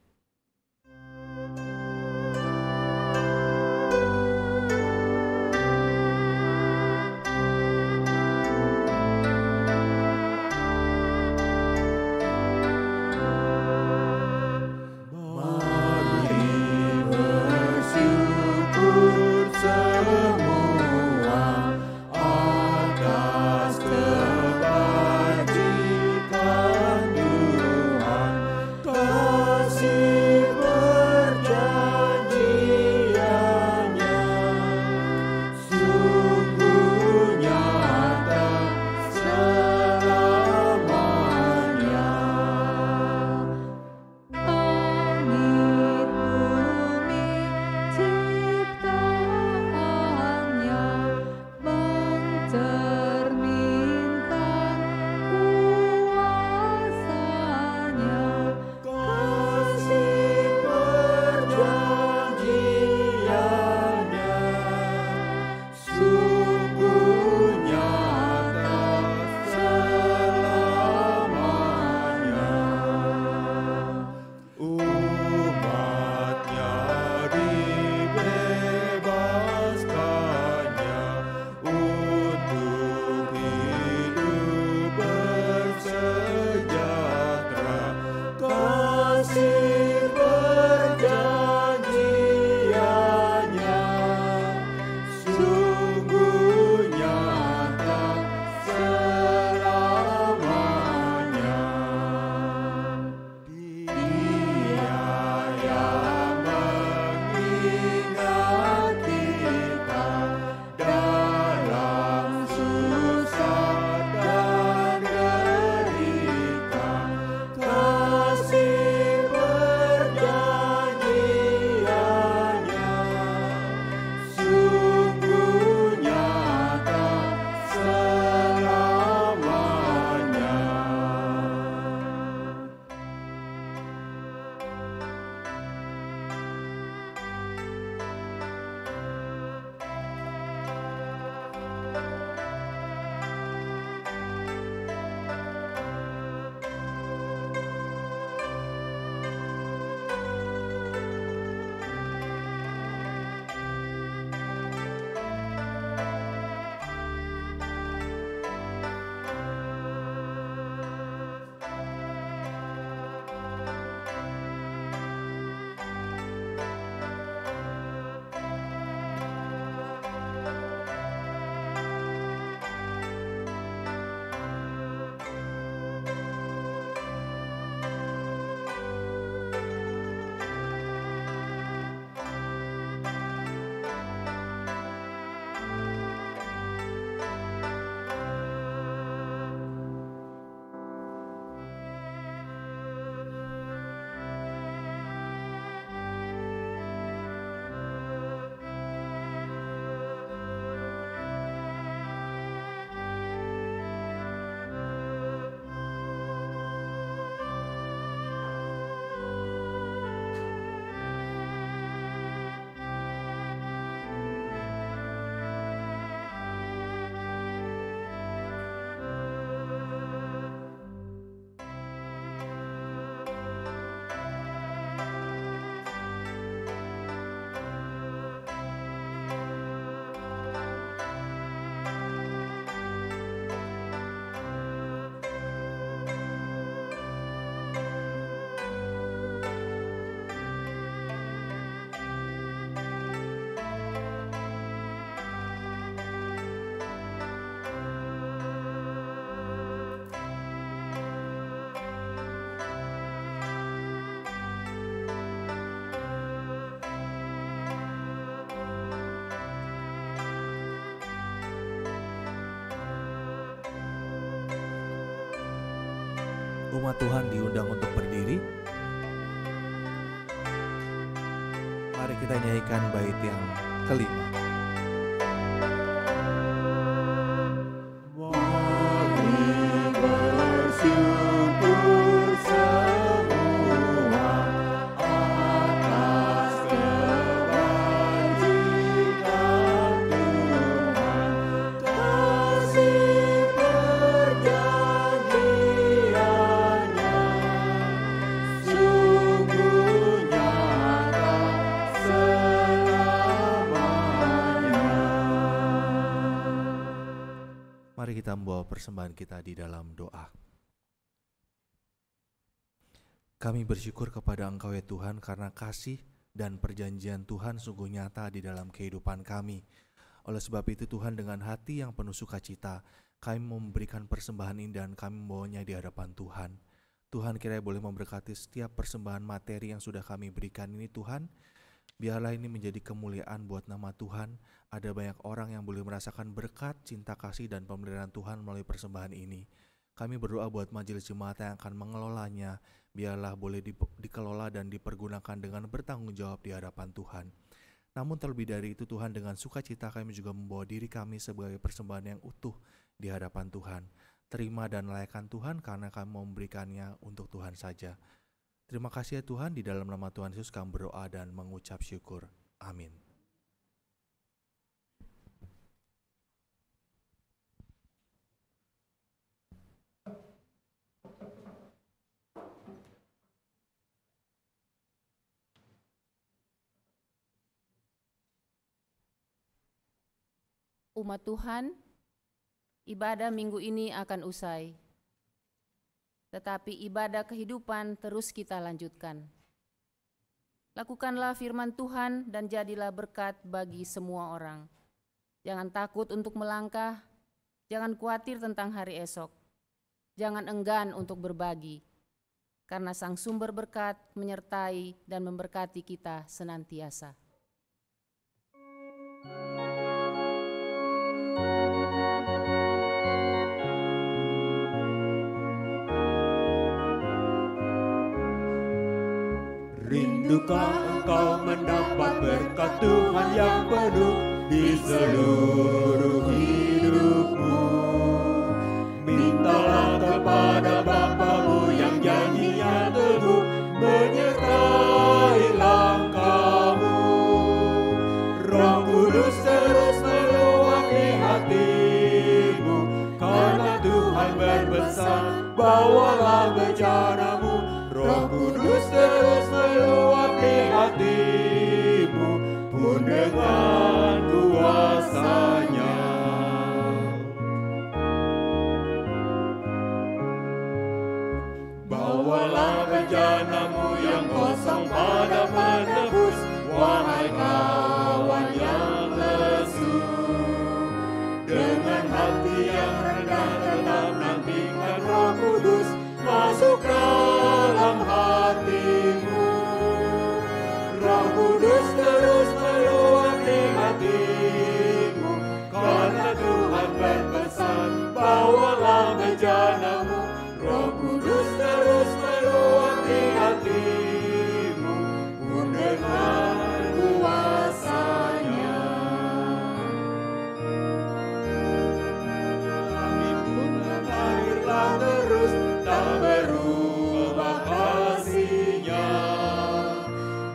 Kasih Umat Tuhan diundang untuk berdiri. Mari kita nyanyikan bait yang kelima. Mari kita membawa persembahan kita di dalam doa. Kami bersyukur kepada Engkau ya Tuhan karena kasih dan perjanjian Tuhan sungguh nyata di dalam kehidupan kami. Oleh sebab itu Tuhan, dengan hati yang penuh sukacita kami memberikan persembahan ini dan kami membawanya di hadapan Tuhan. Tuhan, kiranya boleh memberkati setiap persembahan materi yang sudah kami berikan ini Tuhan. Biarlah ini menjadi kemuliaan buat nama Tuhan. Ada banyak orang yang boleh merasakan berkat, cinta kasih, dan pemeliharaan Tuhan melalui persembahan ini. Kami berdoa buat majelis jemaat yang akan mengelolanya. Biarlah boleh dikelola dan dipergunakan dengan bertanggung jawab di hadapan Tuhan. Namun terlebih dari itu Tuhan, dengan sukacita kami juga membawa diri kami sebagai persembahan yang utuh di hadapan Tuhan. Terima dan layakkan Tuhan karena kami memberikannya untuk Tuhan saja. Terima kasih ya Tuhan, di dalam nama Tuhan Yesus kami berdoa dan mengucap syukur. Amin. Umat Tuhan, ibadah minggu ini akan usai. Tetapi ibadah kehidupan terus kita lanjutkan. Lakukanlah firman Tuhan dan jadilah berkat bagi semua orang. Jangan takut untuk melangkah, jangan khawatir tentang hari esok. Jangan enggan untuk berbagi, karena Sang Sumber berkat menyertai dan memberkati kita senantiasa. Rindukah engkau mendapat berkat Tuhan yang penuh di seluruh hidupmu? Mintalah kepada Bapamu yang janjinya teguh, menyertai langkahmu. Roh Kudus terus meluapi hatimu, karena Tuhan berpesan, bawalah bejanamu. Roh Kudus terus meluapi hatimu, pun dengan kuasa-Nya. Bawalah bejanamu yang kosong pada penebus, wahai kawan yang lesu. Dengan hati yang rendah tetap nantikan Roh Kudus masuk dalam hatimu. Roh Kudus terus meluapi hatimu, karena Tuhan berpesan, bawalah bejanamu. Roh Kudus terus meluapi hatimu, pun dengan kuasa-Nya. Kami pun mengalirlah terus, tak berubah kasih-Nya.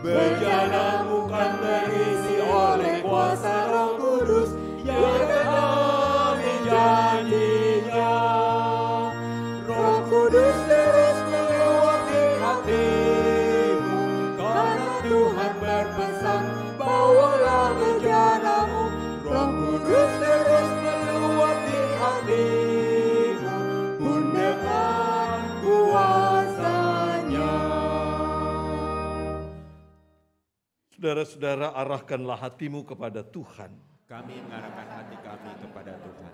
Bejanamu kan berisi oleh kuasa Roh Kudus yang genapi janji-Nya. Roh Kudus terus meluapi hatimu, karena Tuhan berpesan, bawalah bejanamu. Roh Kudus terus meluapi hatimu, pun dengan kuasa-Nya. Saudara-saudara, arahkanlah hatimu kepada Tuhan. Kami mengarahkan hati kami kepada Tuhan.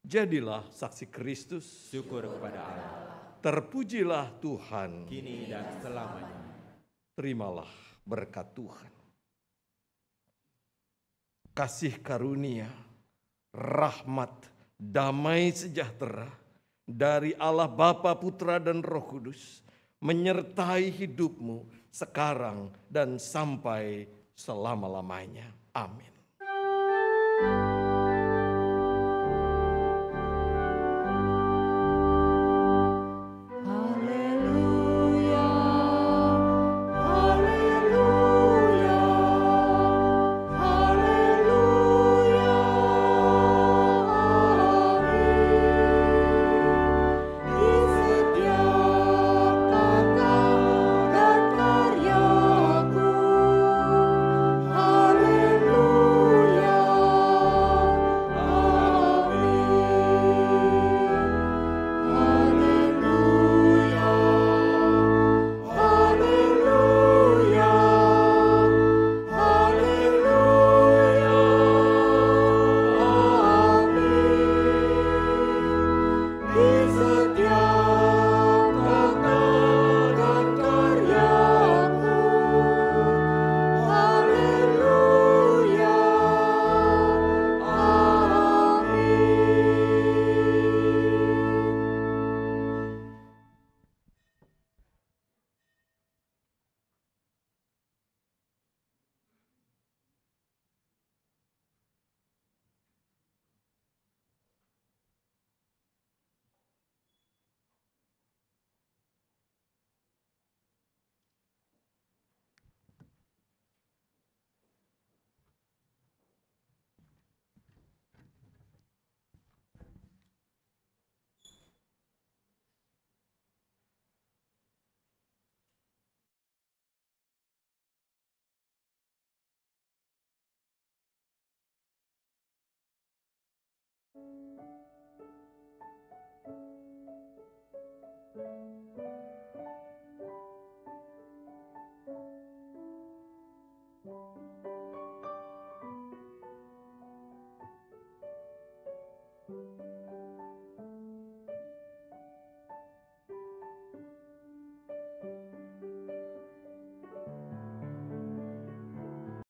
Jadilah saksi Kristus. Syukur kepada Allah, Terpujilah Tuhan. kini dan selamanya. Terimalah berkat Tuhan. Kasih karunia, rahmat, damai sejahtera, dari Allah Bapa, Putra, dan Roh Kudus menyertai hidupmu sekarang dan sampai selama-lamanya. Amin.